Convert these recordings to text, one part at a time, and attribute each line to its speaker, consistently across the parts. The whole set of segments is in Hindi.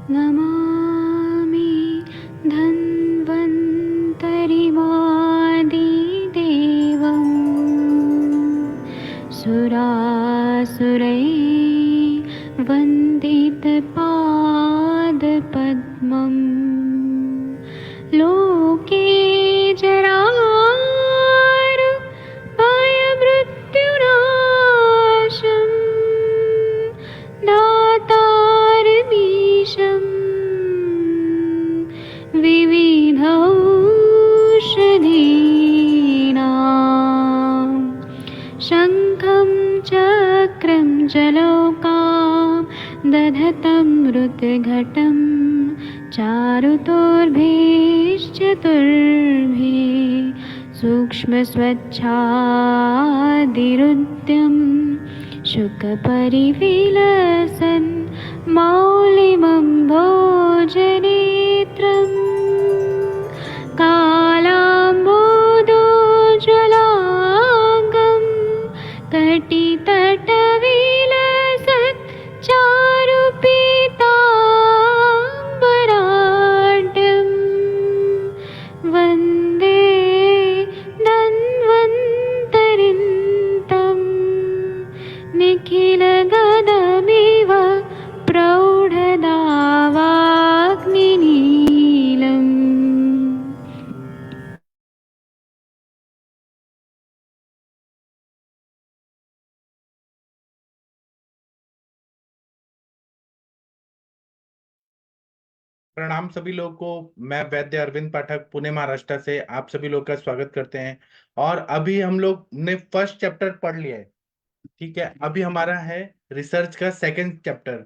Speaker 1: नमामि धन्वन्तरिमादिदेवम् सुरासुरैर्वन्दितपादपद्मम् लोके जरामृत्युनाशम् दातारमीशम् विविधौषधीनां शङ्खं चक्रं जलौकां दधतं मृतघटं चारुतोर्भैश्चतुर्भे सूक्ष्मस्वच्छादिरुद्यं शुकपरिविलसन् मौलिमं भोजनेत्रम् कालाम्बोदोज्ज्वलाङ्गं कटितटविलसत् चारुपीताम्बराढ्यं वन्दे धन्वन्तरिन्तं निखिलगदमिव प्रौढदावाग्निनीलम्।
Speaker 2: प्रणाम सभी लोगों को। मैं वैद्य अरविंद पाठक पुणे महाराष्ट्र से आप सभी लोग का स्वागत करते हैं। और अभी हम लोग ने फर्स्ट चैप्टर पढ़ लिया है, ठीक है। अभी हमारा है रिसर्च का सेकंड चैप्टर,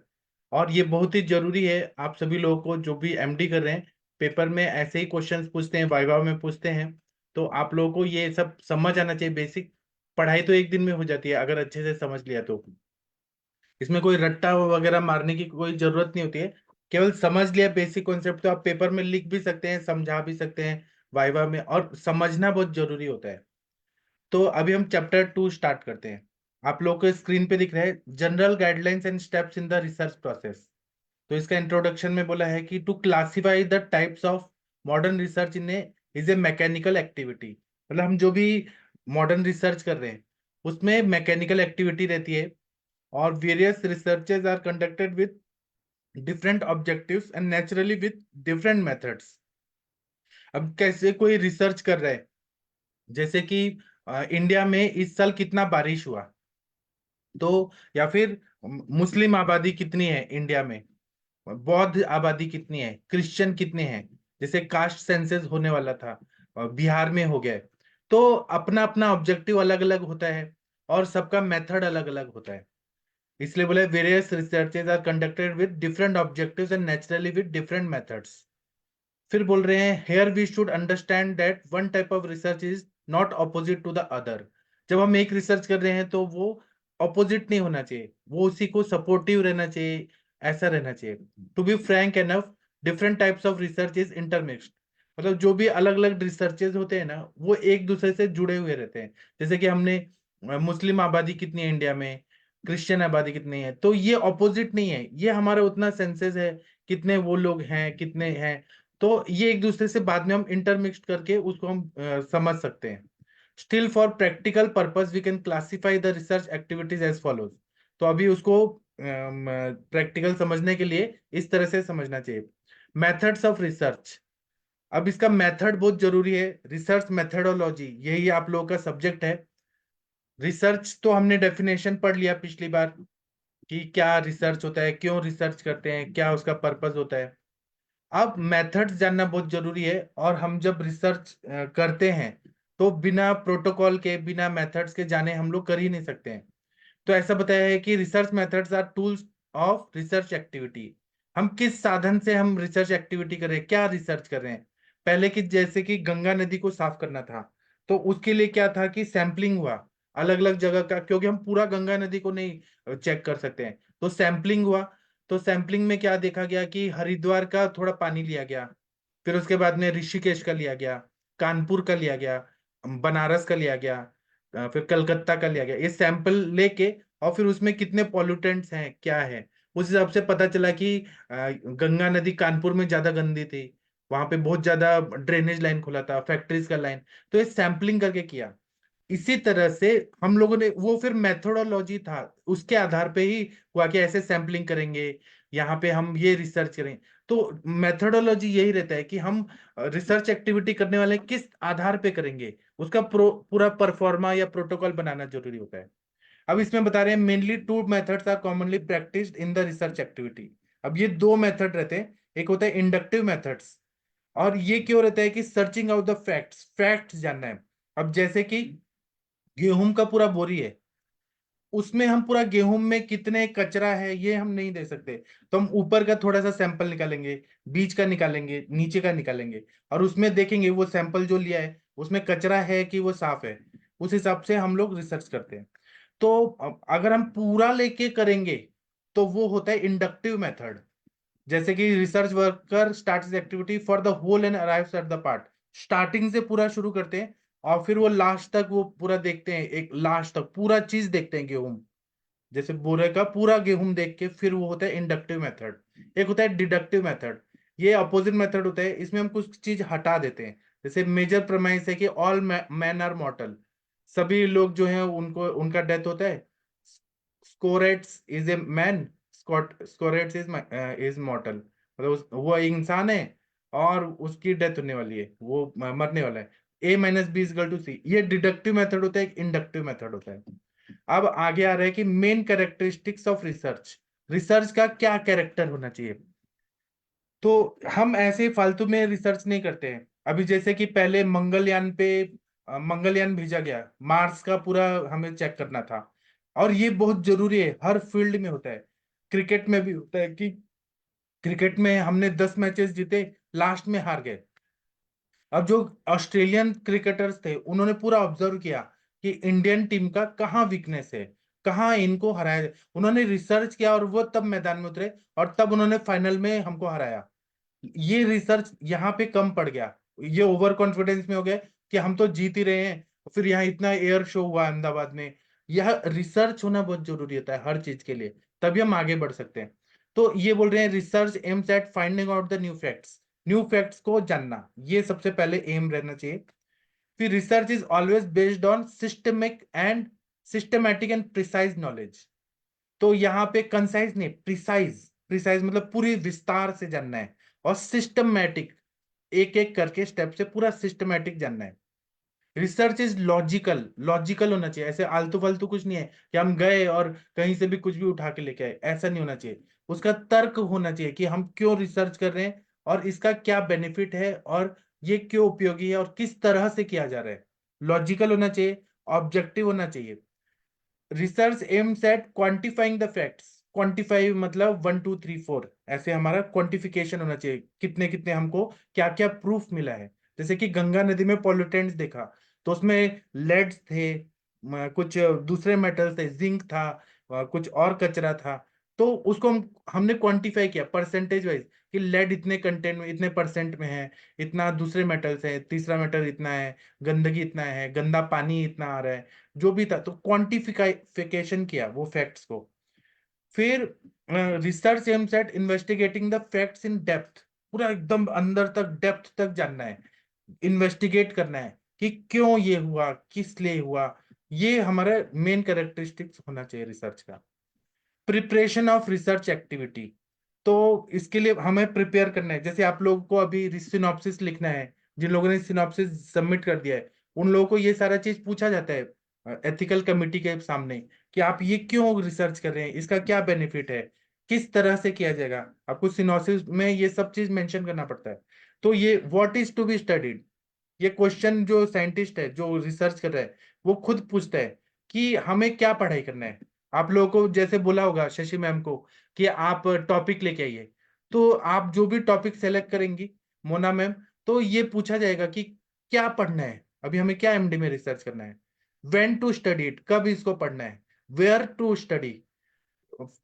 Speaker 2: और ये बहुत ही जरूरी है आप सभी लोगों को जो भी एमडी कर रहे हैं। पेपर में ऐसे ही क्वेश्चंस पूछते हैं, वाइवा में पूछते हैं, तो आप लोगों को ये सब समझ आना चाहिए। बेसिक पढ़ाई तो एक दिन में हो जाती है अगर अच्छे से समझ लिया तो। इसमें कोई रट्टा वगैरह मारने की कोई जरूरत नहीं होती है। केवल समझ लिया बेसिक कॉन्सेप्ट तो आप पेपर में लिख भी सकते हैं, समझा भी सकते हैं वाइवा में, और समझना बहुत जरूरी होता है। तो अभी हम चैप्टर 2 स्टार्ट करते हैं। आप लोग को स्क्रीन पे दिख रहा है general guidelines and steps in the research process. तो इसका इंट्रोडक्शन में बोला है कि to classify the types of modern research in a is a mechanical activity. मतलब हम जो भी मॉडर्न रिसर्च कर रहे हैं उसमें मैकेनिकल एक्टिविटी रहती है, और various researches are conducted with different objectives and naturally with different methods. अब कैसे कोई रिसर्च कर रहा है, जैसे कि इंडिया में इस साल कितना बारिश हुआ, तो या फिर मुस्लिम आबादी कितनी है इंडिया में, बौद्ध आबादी कितनी है, क्रिश्चियन कितने हैं, जैसे कास्ट सेंसस होने वाला था बिहार में हो गया है। तो अपना अपना ऑब्जेक्टिव अलग अलग होता है और सबका मेथड अलग अलग होता है। इसलिए बोले various researches are conducted with different objectives and naturally with different methods. फिर बोल रहे हैं here we should understand that one type of research is not opposite to the other. जब हम एक रिसर्च कर रहे हैं तो वो ऑपोजिट नहीं होना चाहिए, वो उसी को सपोर्टिव रहना चाहिए, ऐसा रहना चाहिए। To be frank enough, different types of research is intermixed. मतलब जो भी अलग अलग रिसर्चेज होते हैं ना वो एक दूसरे से जुड़े हुए रहते हैं। जैसे कि हमने मुस्लिम आबादी कितनी है इंडिया में, क्रिश्चियन आबादी कितनी है, तो ये ऑपोजिट नहीं है, ये हमारा उतना सेंसेस है कितने वो लोग हैं कितने हैं। तो ये एक दूसरे से बाद में हम इंटरमिक्स करके उसको हम समझ सकते हैं। Still for practical purpose we can classify the research activities as follows. तो अभी उसको प्रैक्टिकल समझने के लिए इस तरह से समझना चाहिए। Methods of research. अब इसका मेथड बहुत जरूरी है, रिसर्च मेथडोलॉजी, यही आप लोगों का सब्जेक्ट है। रिसर्च तो हमने डेफिनेशन पढ़ लिया पिछली बार कि क्या रिसर्च होता है, क्यों रिसर्च करते हैं, क्या उसका पर्पस होता है। अब मेथड्स जानना बहुत जरूरी है, और हम जब रिसर्च करते हैं तो बिना प्रोटोकॉल के बिना मेथड्स के जाने हम लोग कर ही नहीं सकते हैं। तो ऐसा बताया है कि research methods are tools of research activity. हम किस साधन से हम रिसर्च एक्टिविटी कर रहे हैं, क्या रिसर्च कर रहे हैं। पहले की जैसे कि गंगा नदी को साफ करना था, तो उसके लिए क्या था कि सैंपलिंग हुआ अलग अलग जगह का, क्योंकि हम पूरा गंगा नदी को नहीं चेक कर सकते हैं, तो सैंपलिंग हुआ। तो सैंपलिंग में क्या देखा गया कि हरिद्वार का थोड़ा पानी लिया गया, फिर उसके बाद में ऋषिकेश का लिया गया, कानपुर का लिया गया, बनारस का लिया गया, फिर कलकत्ता का लिया गया। ये सैंपल लेके और फिर उसमें कितने पॉल्यूटेंट्स हैं क्या है, उस हिसाब से पता चला कि गंगा नदी कानपुर में ज्यादा गंदी थी, वहां पे बहुत ज्यादा ड्रेनेज लाइन खुला था, फैक्ट्रीज का लाइन। तो ये सैंपलिंग करके किया। इसी तरह से हम लोगों ने, वो फिर मेथोडोलॉजी था, उसके आधार पे ही हुआ कि ऐसे सैंपलिंग करेंगे, यहाँ पे हम ये रिसर्च करें। तो मेथोडोलॉजी यही रहता है कि हम रिसर्च एक्टिविटी करने वाले किस आधार पे करेंगे, उसका पूरा परफॉर्मा या प्रोटोकॉल बनाना जरूरी होता है। अब इसमें बता रहे हैं mainly two methods are commonly practised in the research activity. अब ये दो मेथड रहते हैं, एक होता है इंडक्टिव मेथड्स, और ये क्यों रहता है कि searching out the facts, facts जानना है। अब जैसे कि गेहूं का पूरा बोरी है, उसमें हम पूरा गेहूं में कितने कचरा है ये हम नहीं दे सकते, तो हम ऊपर का थोड़ा सा सैंपल निकालेंगे, बीच का निकालेंगे, नीचे का निकालेंगे, और उसमें देखेंगे वो सैंपल जो लिया है उसमें कचरा है कि वो साफ है। उस हिसाब से हम लोग रिसर्च करते हैं। तो अगर हम पूरा लेके करेंगे तो वो होता है इंडक्टिव मेथड। जैसे कि research worker starts activity for the whole and arrives at the part, starting से पूरा शुरू करते हैं और फिर वो लास्ट तक वो पूरा देखते हैं, एक लास्ट तक पूरा चीज देखते हैं गेहूं, जैसे बोरे का पूरा गेहूं देख के फिर वो होता है इंडक्टिव मेथड। एक होता है डिडक्टिव मेथड, ये अपोजिट मेथड होता है, इसमें हम कुछ चीज हटा देते हैं। जैसे मेजर प्रेमाइस है कि ऑल मैन आर मॉर्टल, सभी लोग जो हैं उनको उनका डेथ होता है। Socrates is a man, Socrates is mortal, मतलब वो एक इंसान है और उसकी डेथ होने वाली है, वो मरने वाला है। ए माइनस बी इजकल टू सी, ये डिडक्टिव मेथड होता है, एक इंडक्टिव मेथड होता है। अब आगे आ रहा है कि main characteristics of research, research का क्या कैरेक्टर होना चाहिए। तो हम ऐसे फालतू में रिसर्च नहीं करते हैं। अभी जैसे कि पहले मंगलयान पे मंगलयान भेजा गया, मार्स का पूरा हमें चेक करना था, और ये बहुत जरूरी है, हर फील्ड में होता है। क्रिकेट में भी होता है कि क्रिकेट में हमने 10 मैचेस जीते, लास्ट में हार गए। अब जो ऑस्ट्रेलियन क्रिकेटर्स थे उन्होंने पूरा ऑब्जर्व किया कि इंडियन टीम का कहाँ वीकनेस है, कहाँ इनको हराया जाए। उन्होंने रिसर्च किया और वो तब मैदान में उतरे और तब उन्होंने फाइनल में हमको हराया। ये रिसर्च यहाँ पे कम पड़ गया, ये ओवर कॉन्फिडेंस में हो गया कि हम तो जीत ही रहे हैं, फिर यहाँ इतना एयर शो हुआ अहमदाबाद में। यह रिसर्च होना बहुत जरूरी होता है हर चीज के लिए, तभी हम आगे बढ़ सकते हैं। तो ये बोल रहे हैं research aims at finding out the new facts, new facts को जानना, ये सबसे पहले एम रहना चाहिए। फिर research is always based on systematic and precise knowledge. तो यहाँ पे कंसाइज नहीं, प्रिसाइज, प्रिसाइज मतलब पूरी विस्तार से जानना है, और सिस्टमैटिक, एक एक करके स्टेप से पूरा सिस्टमैटिक जानना है। रिसर्च इज लॉजिकल, लॉजिकल होना चाहिए, ऐसे आलतू फालतू कुछ नहीं है कि हम गए और कहीं से भी कुछ भी उठा के लेके आए, ऐसा नहीं होना चाहिए। उसका तर्क होना चाहिए कि हम क्यों रिसर्च कर रहे हैं और इसका क्या बेनिफिट है और ये क्यों उपयोगी है और किस तरह से किया जा रहा है। लॉजिकल होना चाहिए, ऑब्जेक्टिव होना चाहिए। Research aims at quantifying the facts, quantify मतलब 1 2 3 4, ऐसे हमारा क्वांटिफिकेशन होना चाहिए, कितने कितने हमको क्या क्या प्रूफ मिला है। जैसे कि गंगा नदी में पॉल्यूटेंट्स देखा, तो उसमें लेड्स थे, कुछ दूसरे मेटल्स थे, जिंक था, कुछ और कचरा था। तो उसको हमने क्वांटिफाई किया परसेंटेज वाइज कि लेड इतने कंटेंट में, इतने परसेंट में है, इतना दूसरे मेटल्स है, तीसरा मेटल इतना है, गंदगी इतना है, गंदा पानी इतना आ रहा है, जो भी था। तो क्वांटिफिकेशन किया वो फैक्ट्स को। फिर research aims at investigating the facts in depth, पूरा एकदम अंदर तक, डेप्थ तक जानना है, इन्वेस्टिगेट करना है कि क्यों ये हुआ, किस लिए हुआ। ये हमारा मेन कैरेक्टरिस्टिक्स होना चाहिए रिसर्च का। प्रिपरेशन ऑफ रिसर्च एक्टिविटी, तो इसके लिए हमें प्रिपेयर करना है। जैसे आप लोगों को अभी सिनॉप्सिस लिखना है, जिन लोगों ने सिनॉप्सिस सबमिट कर दिया है उन लोगों को ये सारा चीज पूछा जाता है एथिकल कमिटी के सामने कि आप ये क्यों रिसर्च कर रहे हैं, इसका क्या बेनिफिट है, किस तरह से किया जाएगा। आपको सिनॉप्सिस में ये सब चीज मेंशन करना पड़ता है। तो ये what is to be studied, ये क्वेश्चन जो साइंटिस्ट है जो रिसर्च कर रहा है वो खुद पूछता है कि हमें क्या पढ़ाई करना है। आप लोगों को जैसे बोला होगा शशि मैम को कि आप टॉपिक लेके आइए, तो आप जो भी टॉपिक सेलेक्ट करेंगी मोना मैम, तो ये पूछा जाएगा कि क्या पढ़ना है, अभी हमें क्या एमडी में रिसर्च करना है, व्हेन टू स्टडी इट, कब इसको पढ़ना है, where to study,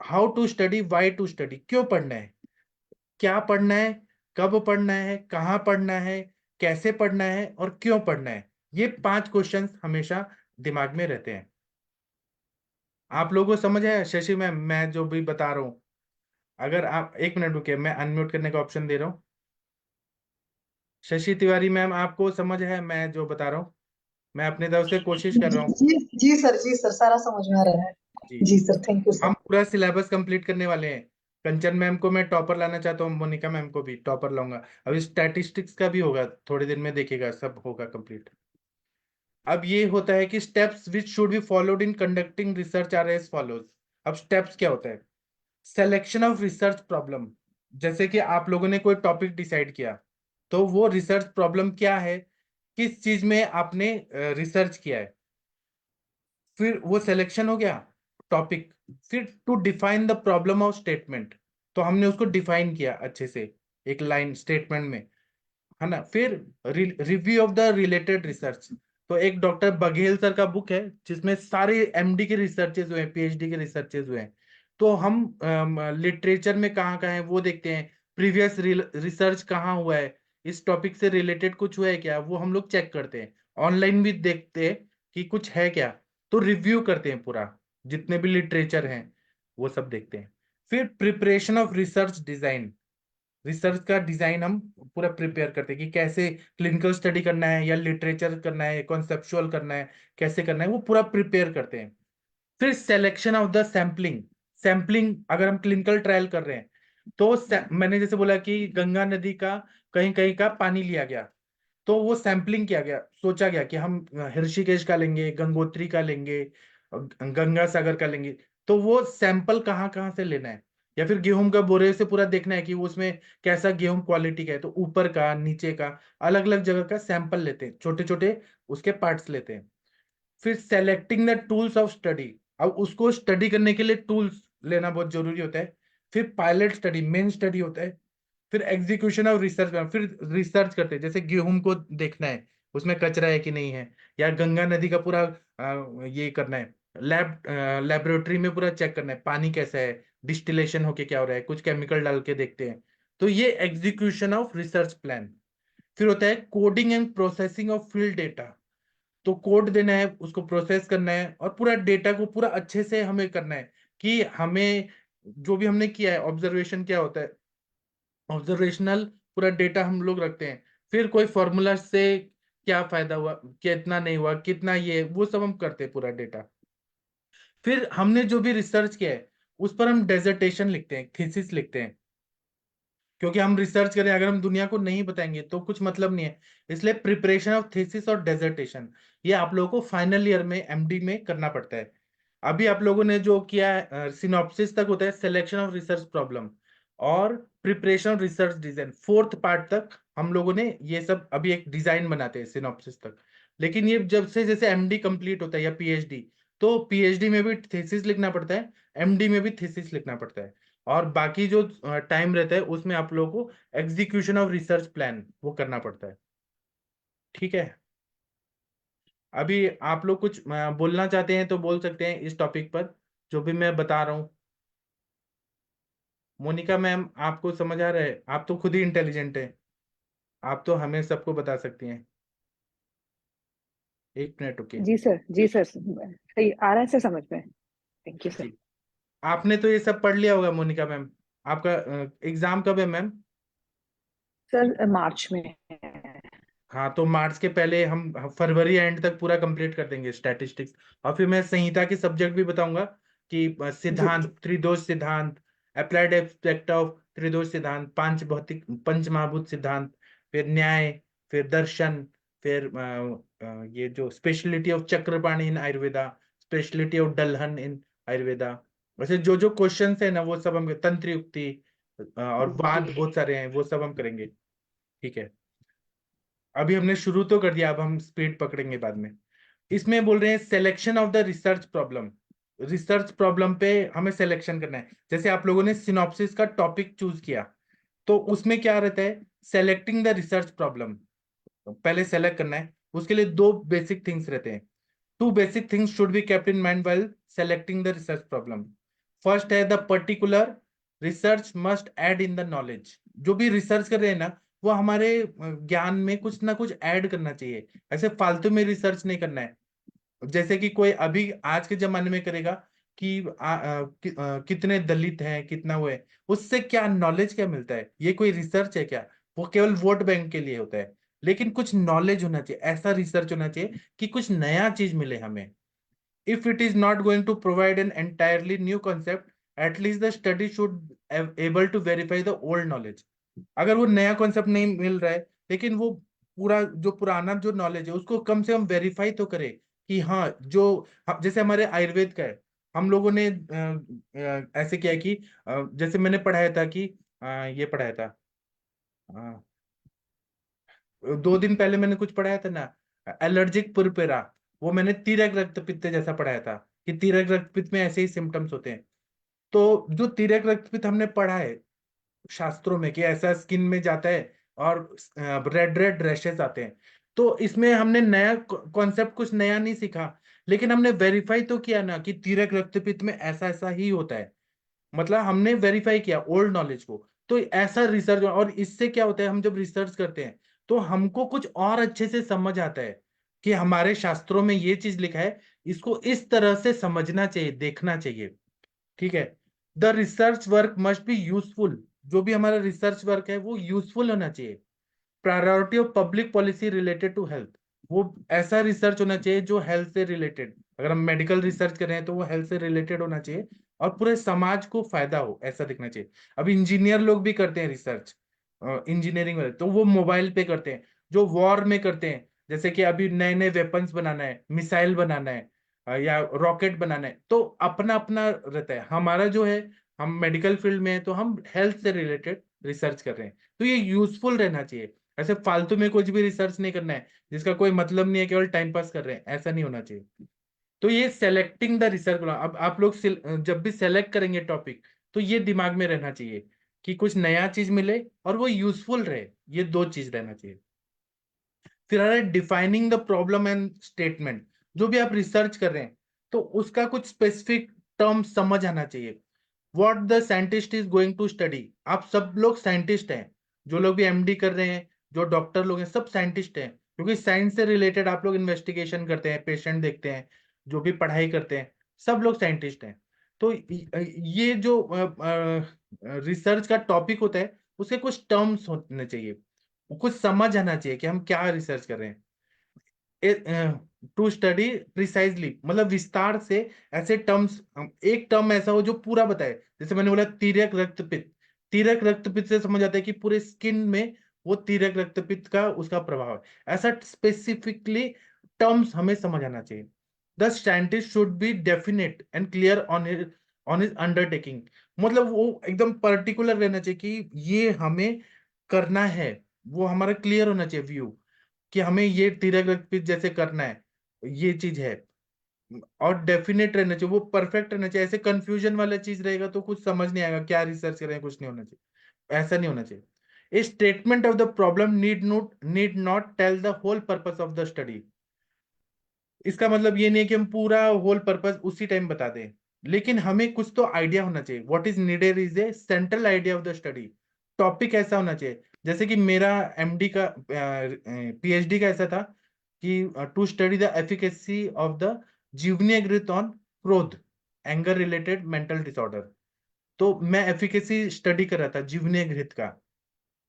Speaker 2: how to study, why to study, क्यों पढ़ना है, क्या पढ़ना है, कब पढ़ना है, कहाँ पढ़ना है, कैसे पढ़ना है और क्यों पढ़ना है। ये 5 क्वेश्चंस हमेशा दिमाग में रहते हैं। आप लोगों को समझ है शशि मैम मैं जो भी बता रहा हूँ। अगर आप 1 मिनट रुके, मैं अनम्यूट करने का ऑप्शन दे रहा हूँ। शशि तिवारी मैम, आपको समझ है मैं जो बता रहा हूँ? मैं अपनी तरफ से कोशिश कर
Speaker 3: जी
Speaker 2: रहा हूँ।
Speaker 3: जी जी सर सारा समझ में आ रहा है।
Speaker 2: जी,
Speaker 3: जी सर, थैंक यू
Speaker 2: हम
Speaker 3: सर।
Speaker 2: पूरा सिलेबस कंप्लीट करने वाले हैं। कंचन मैम को मैं टॉपर लाना चाहता हूँ, मोनिका मैम को भी टॉपर लाऊंगा। अभी स्टैटिस्टिक्स का भी होगा, थोड़े दिन में देखिएगा, सब होगा कंप्लीट। अब ये होता है कि steps which should be followed in conducting research are as follows. अब स्टेप्स क्या होता है? Selection of research problem. जैसे कि आप लोगों ने कोई टॉपिक डिसाइड किया, तो वो रिसर्च प्रॉब्लम क्या है, किस चीज में आपने रिसर्च किया है। फिर वो सिलेक्शन हो गया टॉपिक। फिर to define the problem of statement, तो हमने उसको डिफाइन किया अच्छे से एक लाइन स्टेटमेंट में, है ना। फिर review of the related research. तो एक डॉक्टर बघेल सर का बुक है जिसमें सारे एमडी के रिसर्चेज हुए हैं, पीएचडी के रिसर्चेज हुए हैं। तो हम लिटरेचर में कहाँ कहाँ है वो देखते हैं, प्रीवियस रिसर्च कहाँ हुआ है, इस टॉपिक से रिलेटेड कुछ हुआ है क्या, वो हम लोग चेक करते हैं। ऑनलाइन भी देखते हैं कि कुछ है क्या, तो रिव्यू करते हैं पूरा, जितने भी लिटरेचर हैं वो सब देखते हैं। फिर preparation of research design. Research का डिजाइन हम पूरा प्रिपेयर करते हैं कि कैसे क्लिनिकल स्टडी करना है या लिटरेचर करना है, कॉन्सेप्चुअल करना है, कैसे करना है, वो पूरा प्रिपेयर करते हैं। फिर selection of the sampling. Sampling, अगर हम क्लिनिकल ट्रायल कर रहे हैं तो मैंने जैसे बोला कि गंगा नदी का कहीं कहीं का पानी लिया गया, तो वो सैंपलिंग किया गया, सोचा गया कि हम ऋषिकेश का लेंगे, गंगोत्री का लेंगे, गंगा सागर का लेंगे। तो वो सैंपल कहाँ कहाँ से लेना है, या फिर गेहूं का बोरे से पूरा देखना है कि वो उसमें कैसा गेहूं क्वालिटी का है, तो ऊपर का नीचे का अलग अलग जगह का सैंपल लेते हैं, छोटे छोटे उसके पार्ट्स लेते हैं। फिर selecting the tools of study. अब उसको स्टडी करने के लिए टूल्स लेना बहुत जरूरी होता है। फिर पायलट स्टडी, मेन स्टडी होता है। फिर एग्जीक्यूशन ऑफ रिसर्च, फिर रिसर्च करते हैं, जैसे गेहूं को देखना है उसमें कचरा है कि नहीं है, या गंगा नदी का पूरा ये करना है, लेबोरेटरी में पूरा चेक करना है पानी कैसा है, डिस्टिलेशन होके क्या हो रहा है, कुछ केमिकल डाल के देखते हैं। तो ये एग्जीक्यूशन ऑफ रिसर्च प्लान। फिर होता है coding and processing of field data. तो कोड देना है, उसको प्रोसेस करना है, और पूरा डेटा को पूरा अच्छे से हमें करना है कि हमें जो भी हमने किया है, ऑब्जर्वेशन क्या होता है, ऑब्जर्वेशनल पूरा डेटा हम लोग रखते हैं। फिर कोई फॉर्मूला से क्या फायदा हुआ, कितना नहीं हुआ, कितना ये वो सब हम करते हैं पूरा डेटा। फिर हमने जो भी रिसर्च किया है उस पर हम डेजर्टेशन लिखते हैं, थीसिस लिखते हैं। क्योंकि हम रिसर्च करें, अगर हम दुनिया को नहीं बताएंगे तो कुछ मतलब नहीं है। इसलिए प्रिपरेशन ऑफ थीसिस और डेजर्टेशन ये आप लोगों को फाइनल ईयर में एमडी में करना पड़ता है। अभी आप लोगों ने जो किया है सिनॉप्सिस तक होता है, सिलेक्शन ऑफ रिसर्च प्रॉब्लम और preparation of research design, fourth part तक हम लोगों ने ये सब अभी एक डिजाइन बनाते हैं सिनॉप्सिस तक। लेकिन ये जब से जैसे एमडी कंप्लीट होता है या पीएचडी, तो पीएचडी में भी थीसिस लिखना पड़ता है, एमडी में भी थीसिस लिखना पड़ता है। और बाकी जो टाइम रहता है उसमें आप लोगों को एग्जीक्यूशन ऑफ रिसर्च प्लान वो करना पड़ता है। ठीक है, अभी आप लोग कुछ बोलना चाहते हैं तो बोल सकते हैं इस टॉपिक पर, जो भी मैं बता रहा हूँ। मोनिका मैम, आपको समझ आ रहा है? आप तो खुद ही इंटेलिजेंट है, आप तो हमें सबको बता सकती हैं। 1 मिनट रुकिए।
Speaker 4: जी सर सही आ रहा है सर समझ में। Thank you sir.
Speaker 2: जी, आपने तो ये सब पढ़ लिया होगा मोनिका मैम। आपका एग्जाम कब है मैम?
Speaker 4: सर मार्च में है।
Speaker 2: हाँ, तो मार्च के पहले हम फरवरी एंड तक पूरा कंप्लीट कर देंगे स्टैटिस्टिक्स। और फिर मैं संहिता के सब्जेक्ट भी बताऊंगा कि
Speaker 4: जी
Speaker 2: सिद्धांत, त्रिदोष सिद्धांत, अप्लाइड एस्पेक्ट ऑफ त्रिदोष सिद्धांत, पांच भौतिक पंच महाभूत सिद्धांत, फिर न्याय, फिर दर्शन, फिर ये जो speciality of Chakrapani in Ayurveda, speciality of Dalhana in Ayurveda. वैसे जो जो क्वेश्चंस है ना वो सब हम, तंत्र युक्ति और वाद बहुत सारे हैं, वो सब हम करेंगे। ठीक है, अभी हमने शुरू तो कर दिया, अब हम स्पीड पकड़ेंगे बाद में। इसमें बोल रहे हैं selection of the research problem. Research problem पे हमें सिलेक्शन करना है। जैसे आप लोगों ने सिनॉप्सिस का टॉपिक चूज किया, तो उसमें क्या रहता है, सेलेक्टिंग द रिसर्च प्रॉब्लम। पहले सेलेक्ट करना है, उसके लिए दो बेसिक थिंग्स रहते हैं। Two basic things should be kept in mind while selecting the research problem. First है the particular research must add in the knowledge. जो भी रिसर्च कर रहे हैं ना, वो हमारे ज्ञान में कुछ ना कुछ ऐड करना चाहिए, ऐसे फालतू में रिसर्च नहीं करना है। जैसे कि कोई अभी आज के जमाने में करेगा कितने दलित हैं, कितना वो है, उससे क्या नॉलेज क्या मिलता है? ये कोई रिसर्च है क्या? वो केवल वोट बैंक के लिए होता है। लेकिन कुछ नॉलेज होना चाहिए, ऐसा रिसर्च होना चाहिए कि कुछ नया चीज मिले हमें। If it is not going to provide an entirely new concept, at least the study should able to verify the old knowledge. अगर वो नया कॉन्सेप्ट नहीं मिल रहा है, लेकिन वो पूरा जो पुराना जो नॉलेज है उसको कम से कम वेरीफाई तो करे कि हाँ, जैसे हमारे आयुर्वेद का है, हम लोगों ने ऐसे किया है कि जैसे मैंने पढ़ाया था कि ये पढ़ाया था, 2 दिन पहले मैंने कुछ पढ़ाया था ना, एलर्जिक पुरपेरा। वो मैंने तीरक रक्त पित्त जैसा पढ़ाया था कि तीरक रक्त पित्त में ऐसे ही सिम्टम्स होते हैं। तो जो तीरक रक्त पित्त हमने पढ़ा है शास्त्रों में कि ऐसा स्किन में जाता है और रेड रेड रैशेस आते हैं, तो इसमें हमने नया कॉन्सेप्ट कुछ नया नहीं सीखा, लेकिन हमने वेरीफाई तो किया ना कि तीरक रक्तपित्त में ऐसा ऐसा ही होता है। मतलब हमने वेरीफाई किया ओल्ड नॉलेज को। तो ऐसा रिसर्च, और इससे क्या होता है, हम जब रिसर्च करते हैं तो हमको कुछ और अच्छे से समझ आता है कि हमारे शास्त्रों में ये चीज लिखा है, इसको इस तरह से समझना चाहिए, देखना चाहिए। ठीक है। The research work must be useful. जो भी हमारा रिसर्च वर्क है वो यूजफुल होना चाहिए। Priority of public policy related to health. वो ऐसा रिसर्च होना चाहिए जो हेल्थ से रिलेटेड, अगर हम मेडिकल रिसर्च कर रहे हैं तो वो हेल्थ से रिलेटेड होना चाहिए और पूरे समाज को फायदा हो, ऐसा दिखना चाहिए। अब इंजीनियर लोग भी करते हैं रिसर्च, इंजीनियरिंग वाले, तो वो मोबाइल पे करते हैं, जो वॉर में करते हैं, जैसे कि अभी नए नए वेपन्स बनाना है, मिसाइल बनाना है, या रॉकेट बनाना है, तो अपना अपना रहता है। हमारा जो है, हम मेडिकल फील्ड में है तो हम हेल्थ से रिलेटेड रिसर्च कर रहे हैं, तो ये यूजफुल रहना चाहिए। ऐसे फालतू में कुछ भी रिसर्च नहीं करना है जिसका कोई मतलब नहीं है, केवल टाइम पास कर रहे हैं, ऐसा नहीं होना चाहिए। तो ये सेलेक्टिंग द रिसर्च, अब आप लोग जब भी सेलेक्ट करेंगे टॉपिक, तो ये दिमाग में रहना चाहिए कि कुछ नया चीज मिले और वो यूजफुल रहे, ये 2 चीज रहना चाहिए। फिर आ रहा है defining the problem and statement. जो भी आप रिसर्च कर रहे हैं तो उसका कुछ स्पेसिफिक टर्म समझ आना चाहिए। What the scientist is going to study. आप सब लोग साइंटिस्ट हैं, जो लोग भी एमडी कर रहे हैं, जो डॉक्टर लोग हैं, सब साइंटिस्ट हैं, क्योंकि साइंस से रिलेटेड आप लोग इन्वेस्टिगेशन करते हैं, पेशेंट देखते हैं, जो भी पढ़ाई करते हैं, सब लोग साइंटिस्ट हैं। तो ये जो रिसर्च का टॉपिक होता है उसके कुछ टर्म्स होने चाहिए, कुछ समझ आना चाहिए कि हम क्या रिसर्च कर रहे हैं। टू स्टडी प्रिसाइजली, मतलब विस्तार से ऐसे टर्म्स, एक टर्म ऐसा हो जो पूरा बताए। जैसे मैंने बोला तीरक रक्तपित्त, तीरक रक्तपित्त से समझ आता है कि पूरे स्किन में वो तीरक रक्तपित्त का उसका प्रभाव है। ऐसा स्पेसिफिकली टर्म्स हमें समझ आना चाहिए। The scientist should be definite and clear on his undertaking. मतलब वो एकदम पर्टिकुलर रहना चाहिए कि ये हमें करना है, वो हमारा क्लियर होना चाहिए व्यू कि हमें ये तीरक रक्तपित्त जैसे करना है, ये चीज है। और डेफिनेट रहना चाहिए, वो परफेक्ट रहना चाहिए। ऐसे कंफ्यूजन वाला चीज रहेगा तो कुछ समझ नहीं आएगा, क्या रिसर्च कर रहे हैं, कुछ नहीं होना चाहिए, ऐसा नहीं होना चाहिए। A statement of the problem need not tell the whole purpose of the study. इसका मतलब ये नहीं है कि हम पूरा होल पर्पस उसी टाइम बता दें, लेकिन हमें कुछ तो आइडिया होना चाहिए। What is needed is a central idea of the study. Topic ऐसा होना चाहिए, जैसे कि मेरा एमडी का पीएचडी का ऐसा था कि to study the efficacy of the Jeevani ghrita on krodh, anger related mental disorder. तो मैं एफिकेसी स्टडी कर रहा था जीवनी घृत का।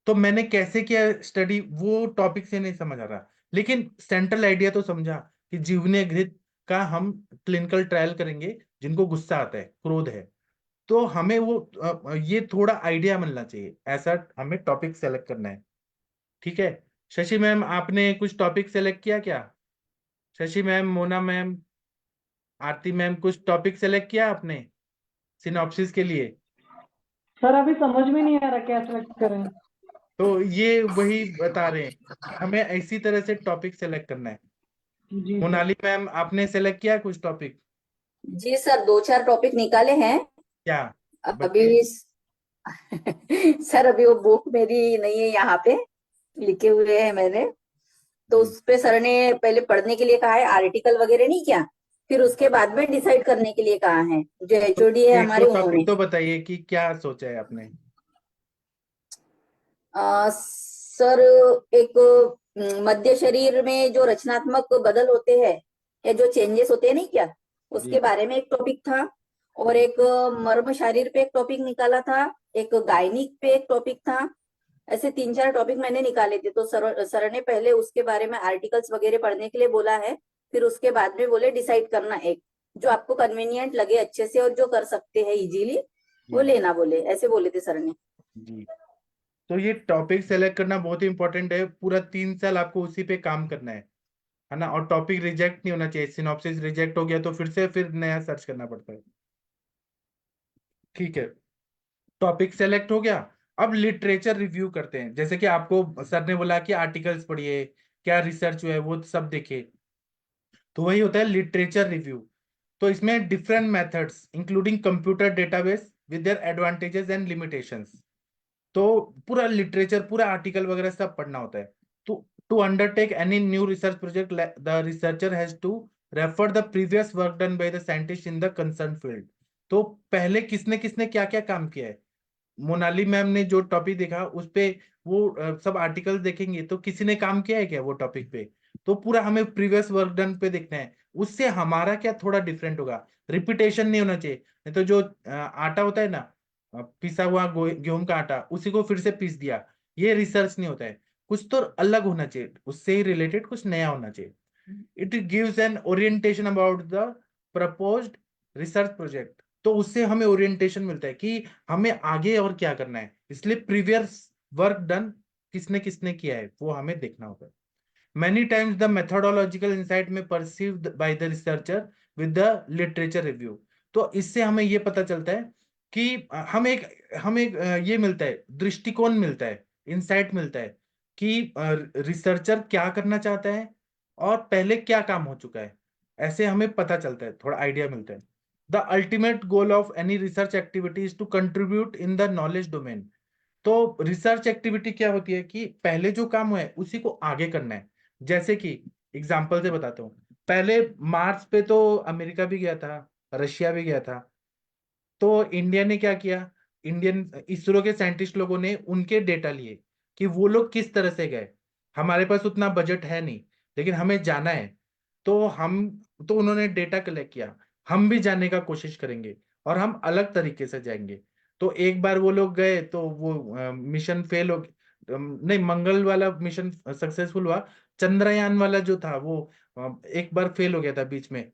Speaker 2: तो मैंने कैसे किया स्टडी, वो टॉपिक से नहीं समझ आ रहा, लेकिन सेंट्रल आइडिया तो समझा कि जीवनी घृत का हम क्लिनिकल ट्रायल करेंगे जिनको गुस्सा आता है, क्रोध है। तो हमें वो ये थोड़ा आइडिया मिलना चाहिए, ऐसा हमें टॉपिक सेलेक्ट करना है। ठीक है। शशि मैम, आपने कुछ टॉपिक सेलेक्ट किया क्या? शशि मैम, मोना मैम, आरती मैम, कुछ टॉपिक सेलेक्ट किया आपने सिनॉप्सिस के लिए?
Speaker 3: सर अभी समझ में नहीं आ रहा क्या सेलेक्ट करें।
Speaker 2: तो ये वही बता रहे हैं कि हमें इसी तरह से टॉपिक सेलेक्ट करना है।
Speaker 3: जी सर।
Speaker 2: मोनाली मैम, आपने सेलेक्ट किया कुछ टॉपिक?
Speaker 5: जी सर, 2-4 टॉपिक निकाले हैं
Speaker 2: क्या
Speaker 5: अभी।
Speaker 2: बताइए।
Speaker 5: सर अभी वो बुक मेरी नहीं है, यहाँ पे लिखे हुए हैं मैंने। तो
Speaker 2: जी।
Speaker 5: उस पे सर ने पहले पढ़ने के लिए कहा है, आर्टिकल वगैरह नहीं किया, फिर उसके बाद में डिसाइड करने के लिए कहा है। जो
Speaker 2: तो
Speaker 5: एचओडी है
Speaker 2: एक दो
Speaker 5: हमारे, उन्होंने
Speaker 2: टॉपिक तो बताइए कि क्या सोचा है आपने।
Speaker 5: सर एक मध्य शरीर में जो रचनात्मक बदल होते हैं या जो चेंजेस होते हैं नहीं क्या,
Speaker 2: जी।
Speaker 5: उसके बारे में एक टॉपिक था। और एक मर्म शरीर पे एक टॉपिक निकाला था, एक गायनिक पे एक टॉपिक था। ऐसे 3-4 टॉपिक मैंने निकाले थे। तो सर ने पहले उसके बारे में आर्टिकल्स वगैरह पढ़ने के लिए बोला है, फिर उसके बाद में बोले डिसाइड करना एक जो आपको कन्वीनियंट लगे अच्छे से और जो कर सकते हैं इजीली वो
Speaker 2: जी
Speaker 5: लेना, बोले ऐसे बोले थे सर ने।
Speaker 2: जी। तो ये टॉपिक सेलेक्ट करना बहुत ही इंपॉर्टेंट है, पूरा 3 साल आपको उसी पे काम करना है ना। और टॉपिक रिजेक्ट नहीं होना चाहिए, सिनॉप्सिस रिजेक्ट हो गया तो फिर नया सर्च करना पड़ता है। ठीक है, टॉपिक सेलेक्ट हो गया। अब लिटरेचर रिव्यू करते हैं, जैसे कि आपको सर ने बोला कि आर्टिकल्स पढ़िए, क्या रिसर्च हुआ है वो सब देखिए, तो वही होता है लिटरेचर रिव्यू। तो इसमें different methods including computer database with their advantages and limitations. तो पूरा लिटरेचर, पूरा आर्टिकल वगैरह सब पढ़ना होता है। तो to undertake any new research project the researcher has to refer the previous work done by the scientist in the concern field. तो पहले किसने किसने क्या क्या काम किया है, मोनाली मैम ने जो टॉपिक देखा उस पे वो सब आर्टिकल देखेंगे तो किसी ने काम किया है क्या वो टॉपिक पे। तो पूरा हमें प्रीवियस वर्क डन पे देखना है, उससे हमारा क्या थोड़ा डिफरेंट होगा। रिपीटेशन नहीं होना चाहिए, नहीं तो जो आटा होता है ना, पिसा हुआ गेहूं का आटा, उसी को फिर से पीस दिया, ये रिसर्च नहीं होता है। कुछ तो अलग होना चाहिए, उससे ही रिलेटेड कुछ नया होना चाहिए। It gives an orientation about the proposed research project. तो उससे हमें ओरिएंटेशन मिलता है कि हमें आगे और क्या करना है, इसलिए प्रीवियस वर्क डन किसने किसने किया है वो हमें देखना होगा। Many times the methodological insight में perceived by the researcher with the literature review। तो इससे हमें ये पता चलता है कि हमें ये मिलता है, दृष्टिकोण मिलता है, इंसाइट मिलता है कि रिसर्चर क्या करना चाहता है और पहले क्या काम हो चुका है। ऐसे हमें पता चलता है, थोड़ा आइडिया मिलता है। The ultimate goal of any research activity is to contribute in the knowledge domain. तो रिसर्च एक्टिविटी क्या होती है कि पहले जो काम हुआ है उसी को आगे करना है। जैसे कि एग्जाम्पल से बताता हूँ, पहले मार्स पे तो अमेरिका भी गया था, रशिया भी गया था। तो इंडिया ने क्या किया, इंडियन इसरो के साइंटिस्ट लोगों ने उनके डेटा लिए कि वो लोग किस तरह से गए। हमारे पास उतना बजट है नहीं, लेकिन हमें जाना है, तो उन्होंने डेटा कलेक्ट किया। हम भी जाने का कोशिश करेंगे और हम अलग तरीके से जाएंगे। तो एक बार वो लोग गए तो वो मिशन फेल हो नहीं, मंगल वाला मिशन सक्सेसफुल हुआ। चंद्रयान वाला जो था वो एक बार फेल हो गया था बीच में।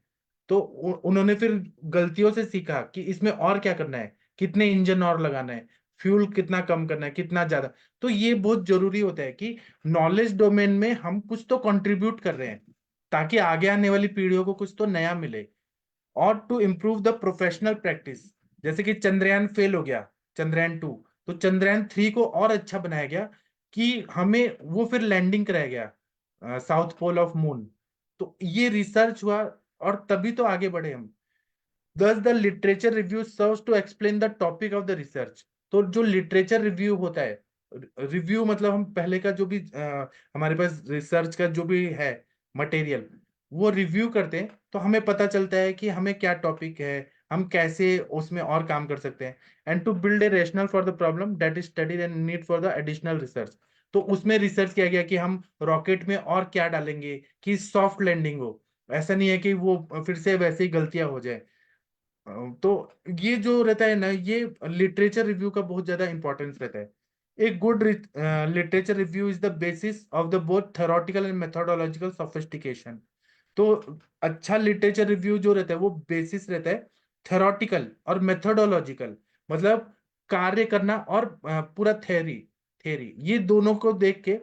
Speaker 2: तो उन्होंने फिर गलतियों से सीखा कि इसमें और क्या करना है, कितने इंजन और लगाना है, फ्यूल कितना कम करना है, कितना ज्यादा। तो ये बहुत जरूरी होता है कि नॉलेज डोमेन में हम कुछ तो कंट्रीब्यूट कर रहे हैं ताकि आगे आने वाली पीढ़ियों को कुछ तो नया मिले। और to improve the professional practice, जैसे कि चंद्रयान फेल हो गया, चंद्रयान 2, तो चंद्रयान 3 को और अच्छा बनाया गया कि हमें वो फिर लैंडिंग कराया गया साउथ पोल ऑफ मून। तो ये रिसर्च हुआ और तभी तो आगे बढ़े हम। Thus the literature review serves to explain the topic of the research। तो जो लिटरेचर रिव्यू होता है, रिव्यू मतलब हम पहले का जो भी हमारे पास रिसर्च का जो भी है मटेरियल, वो रिव्यू करते हैं तो हमें पता चलता है कि हमें क्या टॉपिक है, हम कैसे उसमें और काम कर सकते हैं। And to build a rational for the problem that is studied and need for the additional research. तो उसमें रिसर्च किया गया कि हम रॉकेट में और क्या डालेंगे कि सॉफ्ट लैंडिंग हो, ऐसा नहीं है कि वो फिर से वैसे ही गलतियां हो जाए। तो ये जो रहता है ना, ये लिटरेचर रिव्यू का बहुत ज्यादा इंपॉर्टेंस रहता है। एक good literature review is the basis of the both theoretical and methodological sophistication. तो अच्छा लिटरेचर रिव्यू जो रहता है वो बेसिस रहता है थ्योरेटिकल और मेथोडोलॉजिकल, मतलब कार्य करना और पूरा थ्योरी थ्योरी ये दोनों को देख के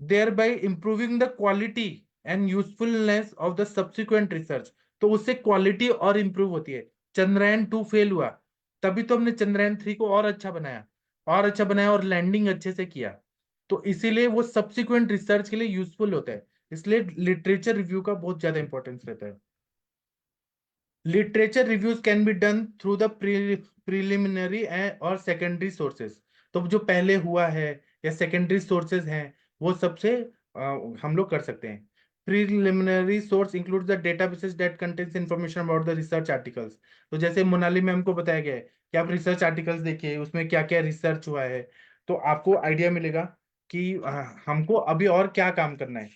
Speaker 2: thereby improving the quality and usefulness of the subsequent research। तो उससे क्वालिटी और इंप्रूव होती है। चंद्रयान 2 फेल हुआ, तभी तो हमने चंद्रयान 3 को और अच्छा बनाया, और अच्छा बनाया और लैंडिंग अच्छे से किया। तो इसीलिए वो सब्सिक्वेंट रिसर्च के लिए यूजफुल होता है। इसलिए लिटरेचर रिव्यू का बहुत ज्यादा इंपॉर्टेंस रहता है। Literature reviews can be done through the preliminary और सेकेंडरी सोर्सेज। तो जो पहले हुआ है या सेकेंडरी सोर्सेज हैं वो सबसे हम लोग कर सकते हैं। Preliminary source include the databases that contains information about the research articles. तो जैसे मोनाली मैम को बताया गया है कि आप रिसर्च आर्टिकल्स देखिए उसमें क्या क्या रिसर्च हुआ है, तो आपको आइडिया मिलेगा कि हमको अभी और क्या काम करना है।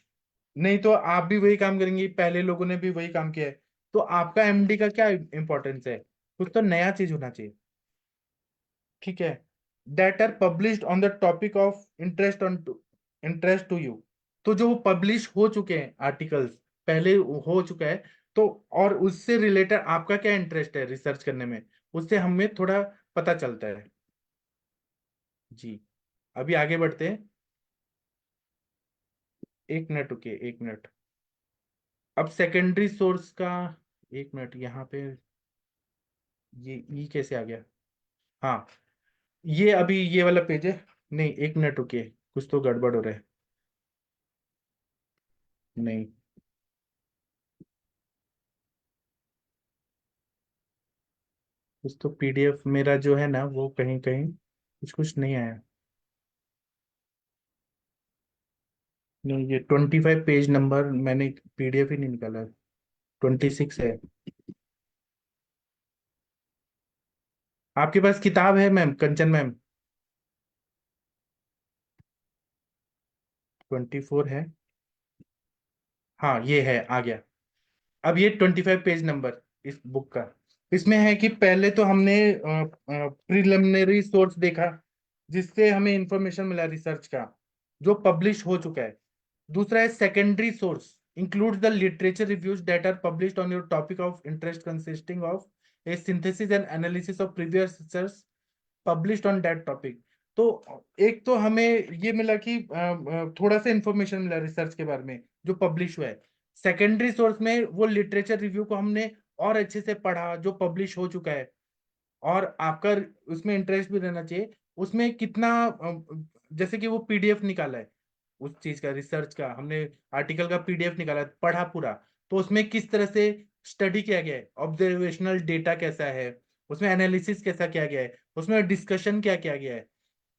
Speaker 2: नहीं तो आप भी वही काम करेंगे, पहले लोगों ने भी वही काम किया है, तो आपका एमडी का क्या इंपॉर्टेंस है। कुछ तो नया चीज होना चाहिए, ठीक है। That are published on the topic of interest to you. तो जो पब्लिश हो चुके हैं आर्टिकल्स, पहले हो चुका है, तो और उससे रिलेटेड आपका क्या इंटरेस्ट है रिसर्च करने में, उससे हमें थोड़ा पता चलता है। जी, अभी आगे बढ़ते हैं। 1 मिनट रुकिए, 1 मिनट। अब सेकेंडरी सोर्स का, 1 मिनट, यहाँ पे ये ई कैसे आ गया? हाँ, ये अभी ये वाला पेज है। नहीं, 1 मिनट रुकिए, कुछ तो गड़बड़ हो रहा है। नहीं, कुछ तो पीडीएफ मेरा जो है ना, वो कहीं कहीं कुछ कुछ नहीं आया। नहीं, ये 25 पेज नंबर मैंने पीडीएफ ही नहीं निकाला, 26 है। आपके पास किताब है मैम, कंचन मैम? 24 है। हाँ, ये है, आ गया। अब ये 25 पेज नंबर इस बुक का, इसमें है कि पहले तो हमने प्रिलिमिनरी सोर्स देखा, जिससे हमें इंफॉर्मेशन मिला रिसर्च का, जो पब्लिश हो चुका है। दूसरा है secondary source, includes the literature reviews that are published on your topic of interest, consisting of a synthesis and analysis of previous research published on that topic। तो एक तो हमें ये मिला कि थोड़ा सा इंफॉर्मेशन मिला रिसर्च के बारे में जो पब्लिश हुआ है। सेकेंडरी सोर्स में वो लिटरेचर रिव्यू को हमने और अच्छे से पढ़ा जो पब्लिश हो चुका है, और आपका उसमें इंटरेस्ट भी रहना चाहिए। उसमें कितना जैसे कि वो पीडीएफ निकाला है उस चीज का, रिसर्च का, हमने आर्टिकल का पीडीएफ निकाला, पढ़ा पूरा, तो उसमें किस तरह से स्टडी किया गया है, ऑब्जर्वेशनल डेटा कैसा है, उसमें एनालिसिस कैसा किया गया है, उसमें डिस्कशन क्या किया गया है,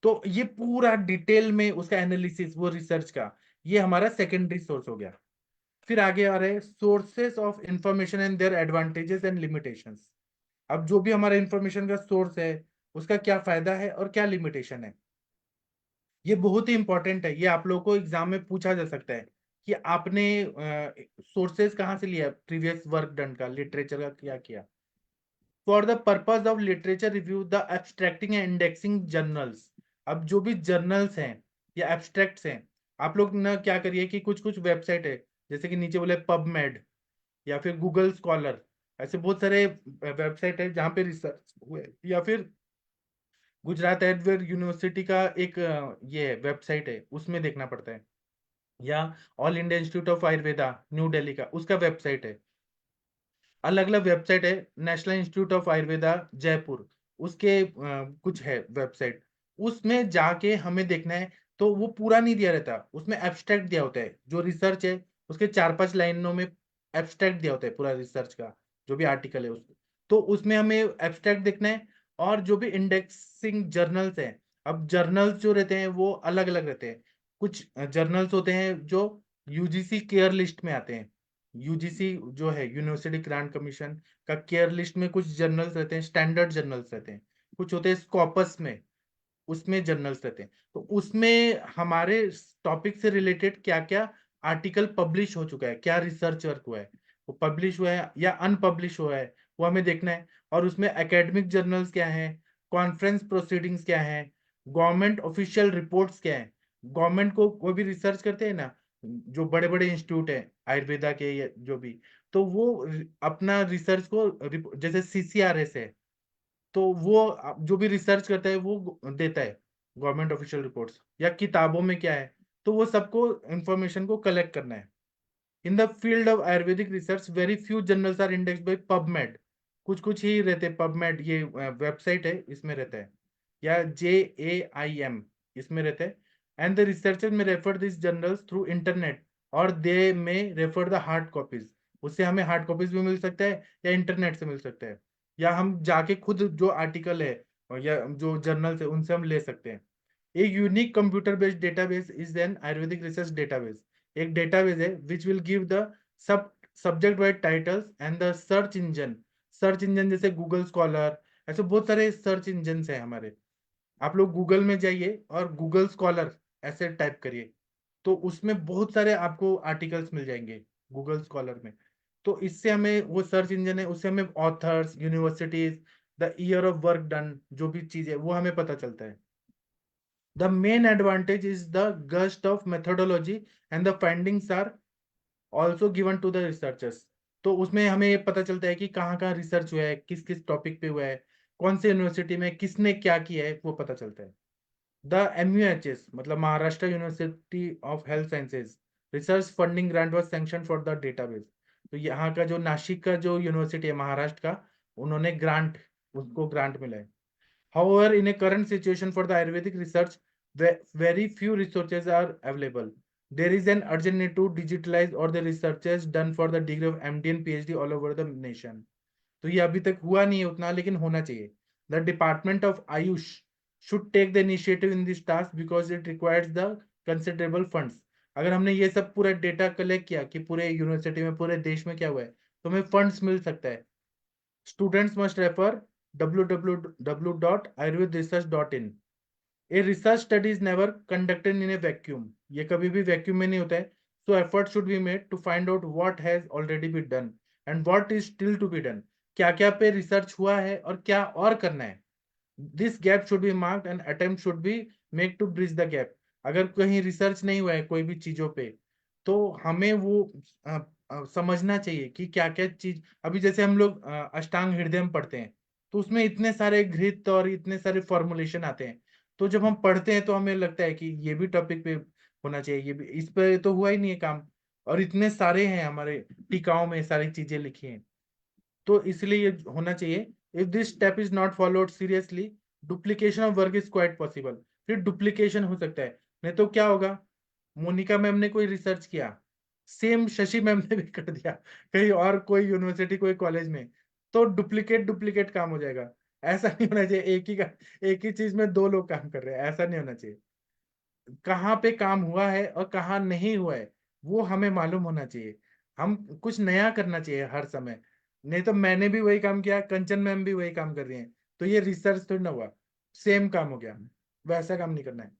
Speaker 2: तो ये पूरा डिटेल में उसका एनालिसिस, वो रिसर्च का, ये हमारा सेकेंडरी सोर्स हो गया। फिर आगे आ रहे हैं sources of information and their advantages and limitations. अब जो भी हमारा इंफॉर्मेशन का सोर्स है, उसका क्या फायदा है और क्या लिमिटेशन है, ये बहुत ही इंपॉर्टेंट है। ये आप लोगों को एग्जाम में पूछा जा सकता है कि आपने सोर्सेज कहाँ से लिया, प्रीवियस वर्क डन का, लिटरेचर का क्या किया। For the purpose of literature review the abstracting and indexing journals. अब जो भी जर्नल्स हैं या एब्स्ट्रैक्ट्स हैं, आप लोग ना क्या करिए कि कुछ कुछ वेबसाइट है, जैसे कि नीचे बोले पबमेड या फिर गूगल स्कॉलर, ऐसे बहुत सारे वेबसाइट है जहाँ पे रिसर्च हुए, या फिर गुजरात एडवेयर यूनिवर्सिटी का एक ये वेबसाइट है, उसमें देखना पड़ता है, या all India institute of Ayurveda new Delhi का, उसका वेबसाइट है। अलग अलग वेबसाइट है, national institute of Ayurveda Jaipur, उसके कुछ है वेबसाइट, उसमें जाके हमें देखना है। तो वो पूरा नहीं दिया रहता, उसमें एब्स्ट्रैक्ट दिया होता है, जो रिसर्च है उसके 4-5 लाइनों में एब्स्ट्रैक्ट दिया होता है पूरा रिसर्च का, जो भी आर्टिकल है उसको, तो उसमें हमें एब्स्ट्रैक्ट देखना है। और जो भी इंडेक्सिंग जर्नल्स हैं, अब जर्नल्स जो रहते हैं वो अलग अलग रहते हैं। कुछ जर्नल्स होते हैं जो यूजीसी केयर लिस्ट में आते हैं, यूजीसी जो है यूनिवर्सिटी ग्रांट कमीशन का केयर लिस्ट में कुछ जर्नल्स रहते हैं, स्टैंडर्ड जर्नल्स रहते हैं, कुछ होते हैं स्कॉपस में, उसमें जर्नल्स रहते हैं। तो उसमें हमारे टॉपिक से रिलेटेड क्या क्या आर्टिकल पब्लिश हो चुका है, क्या रिसर्च वर्क हुआ है, वो पब्लिश हुआ है या अनपब्लिश हुआ है, वो हमें देखना है। और उसमें एकेडमिक जर्नल्स क्या है, कॉन्फ्रेंस प्रोसीडिंग्स क्या है, गवर्नमेंट ऑफिशियल रिपोर्ट्स क्या है। गवर्नमेंट को कोई भी रिसर्च करते हैं ना, जो बड़े बड़े इंस्टीट्यूट है आयुर्वेदा के या जो भी, तो वो अपना रिसर्च को जैसे सीसीआरएस है, तो वो जो भी रिसर्च करता है वो देता है गवर्नमेंट ऑफिशियल रिपोर्ट्स, या किताबों में क्या है, तो वो सबको इंफॉर्मेशन को कलेक्ट करना है। In the field of Ayurvedic research very few journals are indexed by PubMed, कुछ कुछ ही रहते हैं, पबमेड ये वेबसाइट है इसमें रहता है, या JAIM इसमें रहता है। एंड द रिसर्चर में refer this journals through internet, और दे में रेफर द हार्ड कॉपीज, उससे हमें हार्ड कॉपीज भी मिल सकता है या इंटरनेट से मिल सकता है, या हम जाके खुद जो आर्टिकल है और या जो जर्नल्स है उनसे हम ले सकते हैं। एक unique computer based database is an Ayurvedic research database, एक डेटाबेस है which will give the sub subject wise titles and the search engine जैसे गूगल स्कॉलर, ऐसे बहुत सारे सर्च इंजन है हमारे। आप लोग गूगल में जाइए और गूगल स्कॉलर ऐसे टाइप करिए, तो उसमें बहुत सारे आपको आर्टिकल्स मिल जाएंगे गूगल स्कॉलर में। तो इससे हमें वो सर्च इंजन है, उससे हमें authors, universities, the year of work done, जो भी चीज है वो हमें पता चलता है. The main advantage is the gust of methodology and the findings are also given to the researchers. तो उसमें हमें ये पता चलता है कि कहाँ कहाँ रिसर्च हुआ है, किस किस टॉपिक पे हुआ है, कौन से यूनिवर्सिटी में किसने क्या किया है, वो पता चलता है. द MUHS मतलब Maharashtra university of health sciences research funding grant was sanction for the database. तो यहाँ का जो नासिक का जो यूनिवर्सिटी है महाराष्ट्र का, उन्होंने ग्रांट, उसको ग्रांट मिला है. However, in a current situation for the Ayurvedic research, very few resources are available. There is an urgent need to digitalize all the researches done for the degree of MD and PhD all over the nation. तो ये अभी तक हुआ नहीं है उतना, लेकिन होना चाहिए. The Department of Ayush should take the initiative in this task because it requires the considerable funds. अगर हमने ये सब पूरा डेटा कलेक्ट किया कि पूरे यूनिवर्सिटी में, पूरे देश में क्या हुआ है, तो हमें फंड्स मिल सकता है. Students must refer www.ayurvedresearch.in. A research study is never conducted in a vacuum. ये कभी भी वैक्यूम में नहीं होता है. So effort should be made to find out what has already been done and what is still to be done. क्या क्या पे रिसर्च हुआ है और क्या और करना है. This gap should be marked and attempt should be made to bridge the gap. अगर कहीं रिसर्च नहीं हुआ है कोई भी चीजों पे, तो हमें वो समझना चाहिए कि क्या क्या चीज. अभी जैसे हम लोग अष्टांग हृदय पढ़ते हैं, तो उसमें इतने सारे घृत और इतने सारे फॉर्मुलेशन आते हैं. तो जब हम पढ़ते हैं तो हमें लगता है कि ये भी टॉपिक पे होना चाहिए, ये भी इस पे तो हुआ ही नहीं है काम, और इतने सारे हैं हमारे टीकाओं में सारी चीजें लिखी हैं. तो इसलिए ये होना चाहिए. If this step is not followed seriously, duplication of work is quite possible. फिर डुप्लीकेशन हो सकता है. नहीं तो क्या होगा, मोनिका मैम ने कोई रिसर्च किया, सेम शशि मैम ने भी कर दिया कहीं और कोई यूनिवर्सिटी कोई कॉलेज में, तो डुप्लीकेट डुप्लीकेट काम हो जाएगा. ऐसा नहीं होना चाहिए एक ही चीज में दो लोग काम कर रहे हैं, ऐसा नहीं होना चाहिए. कहाँ पे काम हुआ है और कहाँ नहीं हुआ है वो हमें मालूम होना चाहिए. हम कुछ नया करना चाहिए हर समय. नहीं तो मैंने भी वही काम किया, कंचन मैम भी वही काम कर रही हैं, तो ये रिसर्च थोड़ी ना हुआ, सेम काम हो गया. वैसा काम नहीं करना है.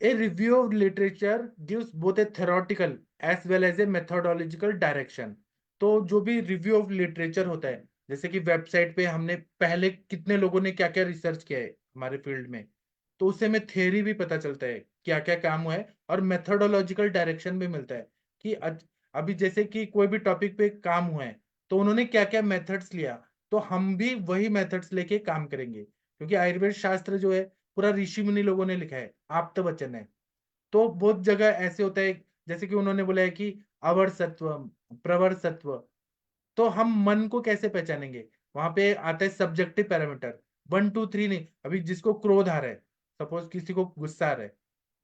Speaker 2: A review of literature gives both a theoretical as well as a methodological direction. तो जो भी रिव्यू ऑफ लिटरेचर होता है, जैसे कि वेबसाइट पे हमने पहले कितने लोगों ने क्या क्या रिसर्च किया है हमारे फील्ड में, तो उससे हमें थ्योरी भी पता चलता है क्या क्या काम हुआ है, और मेथोडोलॉजिकल डायरेक्शन भी मिलता है कि अभी जैसे कि कोई भी टॉपिक पे काम हुआ है तो उन्होंने क्या क्या मेथड्स लिया, तो हम भी वही मेथड्स लेके काम करेंगे. क्योंकि आयुर्वेद शास्त्र जो है पूरा ऋषि मुनि लोगों ने लिखा है, आप्त वचन है. तो बहुत जगह ऐसे होता है, जैसे कि उन्होंने बोला है कि अवर सत्व, प्रवर सत्व, तो हम मन को कैसे पहचानेंगे. वहां पे आता है सब्जेक्टिव पैरामीटर, 1 2 3 नहीं. अभी जिसको क्रोध आ रहा है, सपोज किसी को गुस्सा आ रहा है,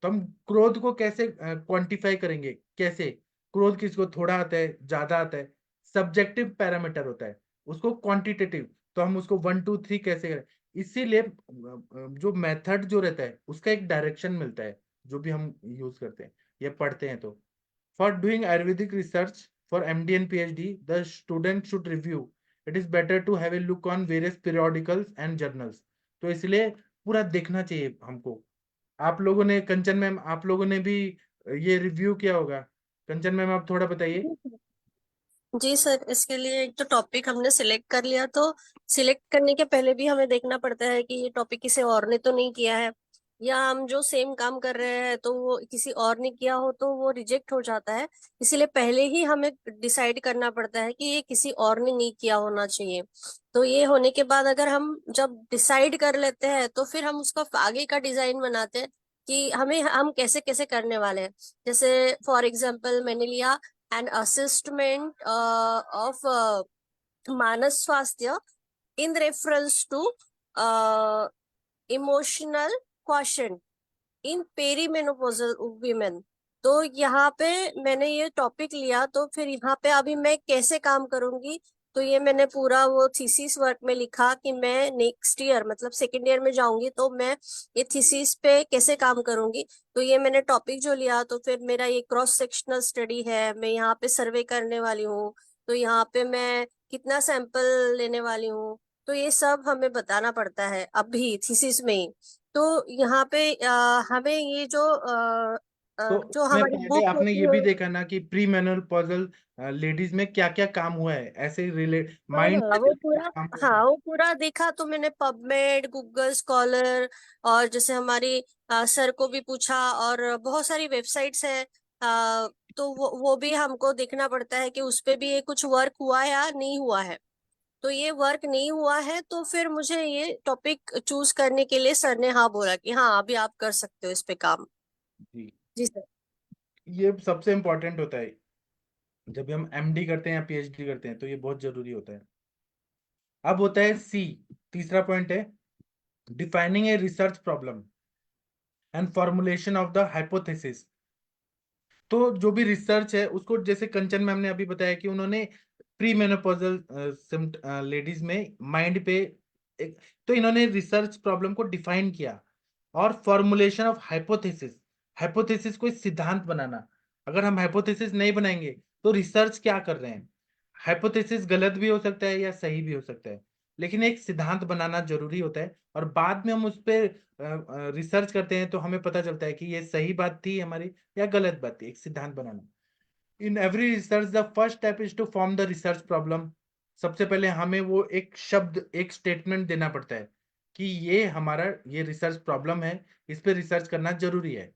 Speaker 2: तो हम क्रोध को कैसे क्वांटिफाई करेंगे, कैसे क्रोध किसको थोड़ा आता है, ज्यादा आता है, सब्जेक्टिव पैरामीटर होता है. उसको क्वांटिटेटिव, तो हम उसको 1 2 3 कैसे करें. इसीलिए जो मेथड जो रहता है उसका एक डायरेक्शन मिलता है जो भी हम यूज करते हैं या पढ़ते हैं. तो for doing Ayurvedic research for MD and PhD, the student should review. It is better to have a look on various periodicals and journals. तो इसलिए पूरा देखना चाहिए हमको. आप लोगों ने, कंचन मैम, आप लोगों ने भी ये रिव्यू किया होगा. कंचन मैम आप थोड़ा बताइए.
Speaker 6: जी सर, इसके लिए एक तो टॉपिक हमने सिलेक्ट कर लिया, तो सिलेक्ट करने के पहले भी हमें देखना पड़ता है कि ये टॉपिक किसी और ने तो नहीं किया है, या हम जो सेम काम कर रहे हैं तो वो किसी और ने किया हो तो वो रिजेक्ट हो जाता है. इसीलिए पहले ही हमें डिसाइड करना पड़ता है कि ये किसी और ने नहीं किया होना चाहिए. तो ये होने के बाद अगर हम जब डिसाइड कर लेते हैं तो फिर हम उसका आगे का डिजाइन बनाते हैं कि हम कैसे कैसे करने वाले हैं. जैसे फॉर एग्जाम्पल मैंने लिया an assessment of मानस स्वास्थ्य in reference to emotional quotient in perimenopausal women. तो यहाँ पे मैंने ये टॉपिक लिया, तो फिर यहाँ पे अभी मैं कैसे काम करूंगी, तो ये मैंने पूरा वो थीसिस वर्क में लिखा कि मैं नेक्स्ट ईयर मतलब सेकेंड ईयर में जाऊंगी तो मैं ये थीसिस पे कैसे काम करूंगी. तो ये मैंने टॉपिक जो लिया, तो फिर मेरा ये क्रॉस सेक्शनल स्टडी है, मैं यहाँ पे सर्वे करने वाली हूँ, तो यहाँ पे मैं कितना सैंपल लेने वाली हूँ, तो ये सब हमें बताना पड़ता है अभी थीसिस में ही. तो यहाँ पे हमें ये जो
Speaker 2: तो
Speaker 6: जो
Speaker 2: उसमें
Speaker 6: हमारी
Speaker 2: पहले
Speaker 6: बुक
Speaker 2: आपने
Speaker 6: होती
Speaker 2: ये भी
Speaker 6: है।
Speaker 2: देखा ना कि प्री मेनोपॉजल लेडीज में क्या क्या काम हुआ है, ऐसे रिलेट माइंड
Speaker 6: हाँ,
Speaker 2: से काम हुआ है।
Speaker 6: वो पूरा देखा तो मैंने पबमेड, गूगल स्कॉलर, और जैसे हमारी सर को भी पूछा, और बहुत सारी वेबसाइट्स है। तो वो भी हमको देखना पड़ता है कि उस पे भी ये कुछ वर्क हुआ है या नहीं हुआ है। तो ये वर्क नहीं हुआ है तो फिर मुझे ये टॉपिक चूज करने के लिए सर ने हाँ बोला कि हाँ अभी आप कर सकते हो इस पे काम।
Speaker 2: जी,
Speaker 6: जी सर।
Speaker 2: ये सबसे इम्पोर्टेंट होता है जब भी हम एमडी करते हैं या पीएचडी करते हैं, तो ये बहुत जरूरी होता है। अब होता है सी, तीसरा पॉइंट है defining a research problem and formulation of the hypothesis. तो जो भी रिसर्च है उसको, जैसे कंचन मैम ने अभी बताया कि उन्होंने प्री मेनोपॉजल लेडीज में माइंड पे एक, तो इन्होंने रिसर्च प्रॉब्लम को डिफाइन किया। और फॉर्मुलेशन ऑफ हाइपोथेसिस, हाइपोथेसिस कोई सिद्धांत बनाना। अगर हम हाइपोथेसिस नहीं बनाएंगे तो रिसर्च क्या कर रहे हैं। हाइपोथेसिस गलत भी हो सकता है या सही भी हो सकता है, लेकिन एक सिद्धांत बनाना जरूरी होता है, और बाद में हम उस पर रिसर्च करते हैं तो हमें पता चलता है कि ये सही बात थी हमारी या गलत बात थी। एक सिद्धांत बनाना। In every research the first step is to form the research problem. सबसे पहले हमें वो एक शब्द, एक स्टेटमेंट देना पड़ता है कि ये हमारा ये रिसर्च प्रॉब्लम है, इस पे रिसर्च करना जरूरी है।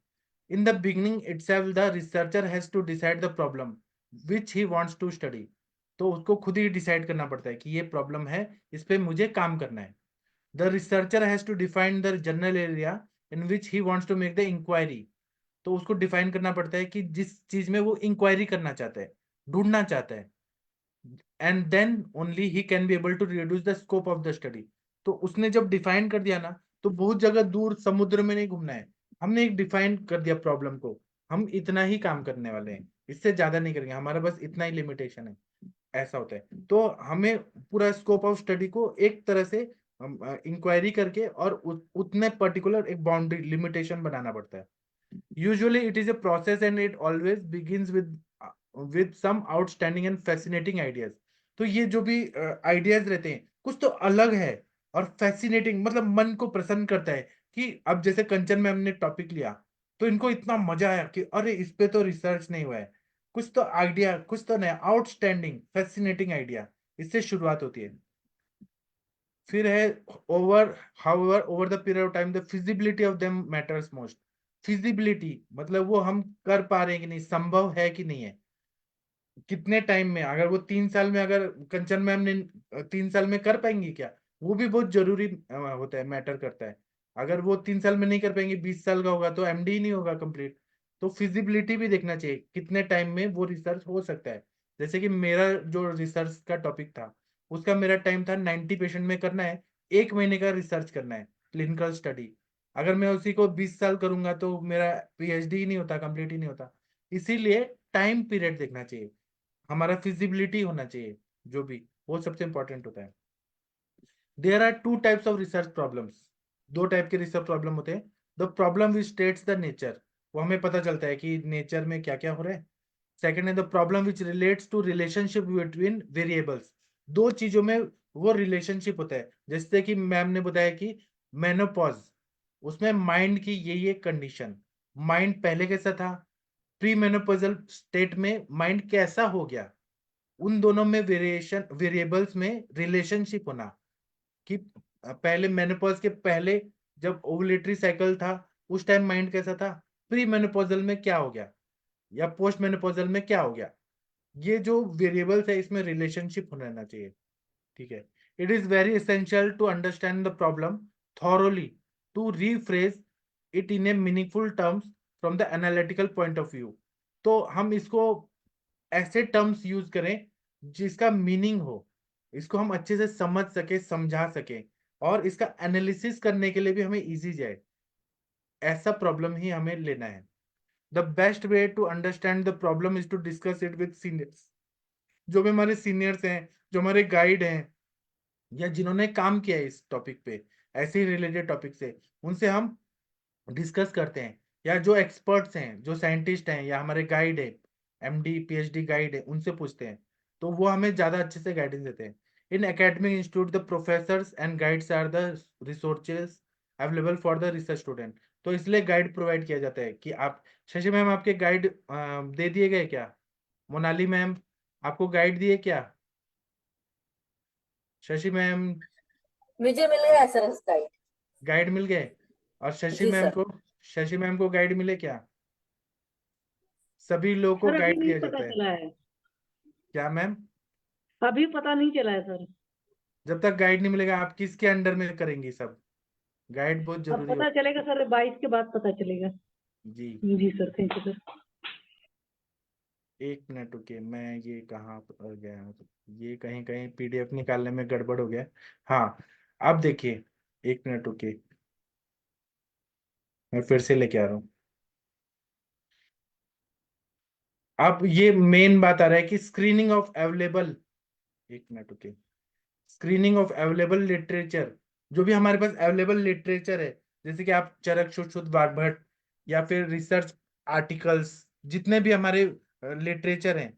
Speaker 2: In the beginning itself the researcher has to decide the problem which he wants to study. तो उसको खुद ही डिसाइड करना पड़ता है कि ये प्रॉब्लम है, इस पे मुझे काम करना है। The researcher has to define the general area in which he wants to make the inquiry. तो उसको डिफाइन करना पड़ता है कि जिस चीज में वो इंक्वायरी करना चाहता है, ढूंढना चाहता है, and then only he can be able to reduce the scope of the study. तो उसने जब डिफाइन कर दिया ना, तो बहुत जगह दूर समुद्र में नहीं घूमना है। हमने एक डिफाइन कर दिया प्रॉब्लम को, हम इतना ही काम करने वाले हैं, इससे ज्यादा नहीं करेंगे, हमारा बस इतना ही लिमिटेशन है। ऐसा होता है। तो हमें पूरा स्कोप ऑफ स्टडी को एक तरह से इंक्वायरी करके और उतने पर्टिकुलर एक बाउंड्री लिमिटेशन बनाना पड़ता है। Usually it is a process and it always begins with some outstanding and fascinating ideas. तो ये जो भी आइडियाज रहते हैं कुछ तो अलग है और फैसिनेटिंग, मतलब मन को प्रसन्न करता है। कि अब जैसे कंचन मैम ने टॉपिक लिया तो इनको इतना मजा आया कि अरे इस पे तो रिसर्च नहीं हुआ है, कुछ तो आइडिया, कुछ तो नया, आउटस्टैंडिंग फैसिनेटिंग आइडिया, इससे शुरुआत होती है। फिर है over, however over the period of time the feasibility of them matters most. Feasibility मतलब वो हम कर पा रहे हैं कि नहीं, संभव है कि नहीं है, कितने टाइम में। अगर वो 3 साल में, अगर कंचन मैम ने 3 साल में कर पाएंगी क्या, वो भी बहुत जरूरी होता है, मैटर करता है। अगर वो 3 साल में नहीं कर पाएंगे, 20 साल का होगा तो एमडी ही नहीं होगा कंप्लीट। तो फिजिबिलिटी भी देखना चाहिए, कितने टाइम में वो रिसर्च हो सकता है। जैसे कि मेरा जो रिसर्च का टॉपिक था, उसका मेरा टाइम था 90 पेशेंट में करना है, 1 महीने का रिसर्च करना है, क्लिनिकल स्टडी। अगर मैं उसी को 20 साल करूंगा तो मेरा पीएचडी ही नहीं होता, कंप्लीट ही नहीं होता। इसीलिए टाइम पीरियड देखना चाहिए, हमारा फिजिबिलिटी होना चाहिए, जो भी वो सबसे इंपॉर्टेंट होता है। There are 2 types of research problems. 2 type के रिसर्च प्रॉब्लम होते हैं। The problem which states the nature, वो हमें पता चलता है कि नेचर में क्या क्या हो रहा है। सेकेंड है the problem which relates to relationship between variables. दो चीजों में वो रिलेशनशिप होता है, जैसे कि मैम ने बताया कि मेनोपॉज, उसमें माइंड की ये कंडीशन, माइंड पहले कैसा था, प्री मेनोपॉजल स्टेट में माइंड कैसा हो गया, उन दोनों में वेरिएबल्स में रिलेशनशिप होना। कि पहले मेनोपॉज के पहले जब ओवुलेटरी साइकिल था उस टाइम माइंड कैसा था, प्री मेनोपॉजल में क्या हो गया, या पोस्ट मेनोपॉजल में क्या हो गया। ये जो वेरिएबल्स है इसमें रिलेशनशिप होना चाहिए। ठीक है। It is very essential to understand the problem thoroughly to rephrase it in a meaningful terms from the analytical point of view. तो हम इसको ऐसे टर्म्स यूज करें जिसका मीनिंग हो, इसको हम अच्छे से समझ सके, समझा सके, और इसका एनालिसिस करने के लिए भी हमें इजी जाए, ऐसा प्रॉब्लम ही हमें लेना है। The best way to understand the problem is to discuss it with seniors. जो भी हमारे सीनियर्स हैं, जो हमारे गाइड हैं, या जिन्होंने काम किया है इस टॉपिक पे, ऐसे ही रिलेटेड टॉपिक से, उनसे हम डिस्कस करते हैं। या जो एक्सपर्ट्स हैं, जो साइंटिस्ट हैं, या हमारे गाइड है, एमडी पीएचडी गाइड है, उनसे पूछते हैं, तो वो हमें ज्यादा अच्छे से गाइडेंस देते हैं। In academic institute the professors and guides are the resources available for the research student. तो इसलिए गाइड प्रोवाइड किया जाता है कि आप, शशि मैम आपके गाइड दे दिए गए क्या? मोनाली मैम आपको गाइड दिए क्या? शशि मैम
Speaker 5: मुझे मिल गया सर गाइड।
Speaker 2: गाइड मिल गए? और शशि
Speaker 5: जी
Speaker 2: मैम
Speaker 5: सर।
Speaker 2: को, शशि मैम को गाइड मिले क्या? सभी लोगों को
Speaker 3: सर अभी
Speaker 2: गाइड
Speaker 3: नहीं
Speaker 2: दिया
Speaker 3: पता
Speaker 2: जाता है
Speaker 3: चला है,
Speaker 2: क्या मैम?
Speaker 3: अभी पता नहीं चला है सर।
Speaker 2: जब तक गाइड नहीं मिलेगा आप किसके अंडर में करेंगी सब? गाइड बहुत
Speaker 3: अब
Speaker 2: जरूरी
Speaker 3: पता
Speaker 2: होता
Speaker 3: चलेगा सर, 22 के बाद पता चलेगा।
Speaker 2: है जी।
Speaker 3: जी सर, थैंक यू सर।
Speaker 2: एक मिनट रुकिए, मैं ये कहाँ पर गया, ये कहीं कहीं पीडीएफ निकालने में गड़बड़ हो गया। हाँ, अब देखिए, एक मिनट रुकिए, मैं फिर से लेके आ रहा हूँ। अब ये मेन बात आ रहा है कि स्क्रीनिंग ऑफ अवेलेबल, एक मिनट रुकिए, स्क्रीनिंग ऑफ अवेलेबल लिटरेचर, जो भी हमारे पास अवेलेबल लिटरेचर है, जैसे कि आप चरक शुद्ध शुद्ध वाग्भट या फिर रिसर्च आर्टिकल्स, जितने भी हमारे लिटरेचर हैं,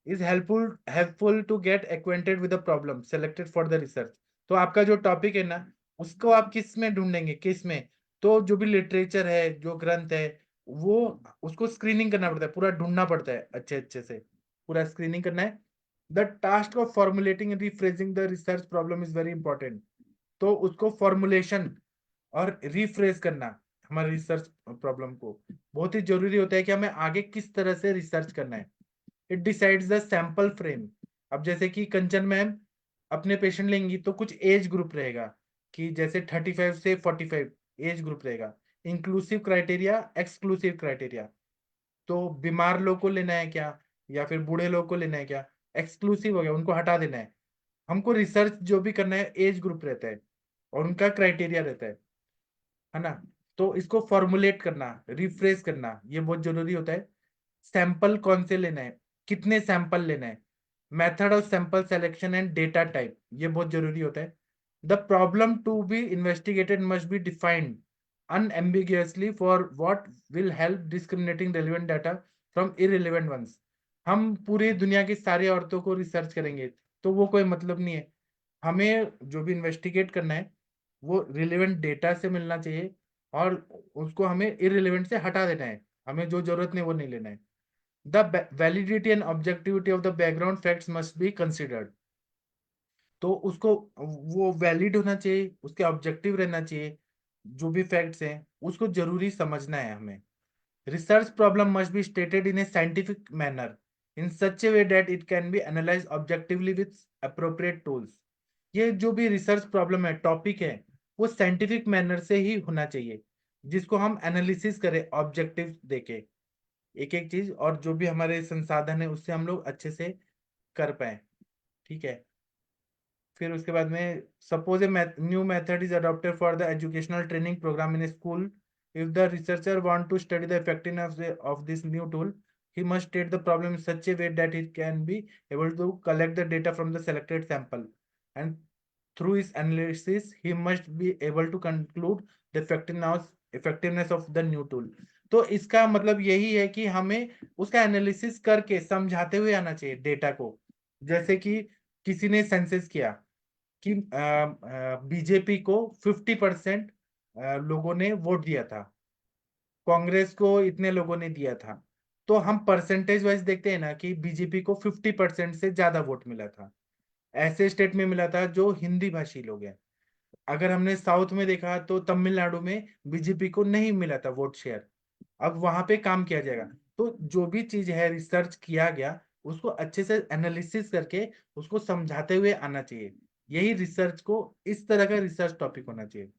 Speaker 2: is helpful to get acquainted with the problem selected for the research. तो आपका जो टॉपिक है ना, उसको आप किस में ढूंढेंगे, किस में? तो जो भी लिटरेचर है, जो ग्रंथ है, वो उसको स्क्रीनिंग करना पड़ता है, पूरा ढूंढना पड़ता है, अच्छे अच्छे से पूरा स्क्रीनिंग करना है। The task of formulating and rephrasing the research problem is very important. तो उसको फॉर्मुलेशन और रिफ्रेज करना हमारे रिसर्च प्रॉब्लम को बहुत ही जरूरी होता है कि हमें आगे किस तरह से रिसर्च करना है। It decides the sample frame. अब जैसे कि कंचन मैम अपने पेशेंट लेंगी तो कुछ एज ग्रुप रहेगा, कि जैसे 35 से 45 एज ग्रुप रहेगा, इंक्लूसिव क्राइटेरिया, एक्सक्लूसिव क्राइटेरिया। तो बीमार लोग को लेना है क्या, या फिर बूढ़े लोग को लेना है क्या? एक्सक्लूसिव हो गया, उनको हटा देना है। हमको रिसर्च जो भी करना है एज ग्रुप रहता है और उनका क्राइटेरिया रहता है ना? तो इसको फॉर्मुलेट करना, रिफ्रेश करना, ये बहुत जरूरी होता है। सैंपल कौन से लेना है, कितने सैंपल लेना है, method of sample selection and data type, ये बहुत जरूरी होता है। The problem to be investigated must be defined unambiguously for what will help discriminating relevant data from irrelevant ones। हम पूरी दुनिया की सारी औरतों को रिसर्च करेंगे तो वो कोई मतलब नहीं है। हमें जो भी इन्वेस्टिगेट करना है वो रिलेवेंट डेटा से मिलना चाहिए, और उसको हमें इररिलेवेंट से हटा देना है, हमें जो जरूरत नहीं वो नहीं लेना है। The validity and objectivity of the background facts must be considered. तो उसको, वो वैलिड होना चाहिए, उसके ऑब्जेक्टिव रहना चाहिए, जो भी फैक्ट्स हैं उसको जरूरी समझना है हमें। Research problem must be stated in a scientific manner in such A way that it can be analyse objectively with appropriate tools. ये जो भी रिसर्च प्रॉब्लम है, टॉपिक है, वो साइंटिफिक मैनर से ही होना चाहिए, जिसको हम एनालिसिस करें ऑब्जेक्टिव देके एक एक चीज, और जो भी हमारे संसाधन है उससे हम लोग अच्छे से कर पाए। ठीक है, फिर उसके बाद में suppose a new method is adopted for the educational training programme in school. If the researcher want to study the effectiveness of this new tool, he must state the problem in such a way that it can be able to collect the data from the selected sample, and through his analysis he must be able to conclude the effectiveness of the new tool। तो इसका मतलब यही है कि हमें उसका एनालिसिस करके समझाते हुए आना चाहिए डेटा को। जैसे कि किसी ने सेंसस किया कि बीजेपी को 50% लोगों ने वोट दिया था, कांग्रेस को इतने लोगों ने दिया था, तो हम परसेंटेज वाइज देखते हैं ना कि बीजेपी को 50% से ज्यादा वोट मिला था। ऐसे स्टेट में मिला था जो हिंदी भाषी लोग हैं। अगर हमने साउथ में देखा तो तमिलनाडु में बीजेपी को नहीं मिला था वोट शेयर। अब वहां पे काम किया जाएगा। तो जो भी चीज है रिसर्च किया गया उसको अच्छे से एनालिसिस करके उसको समझाते हुए आना चाहिए। यही रिसर्च को, इस तरह का रिसर्च टॉपिक होना चाहिए।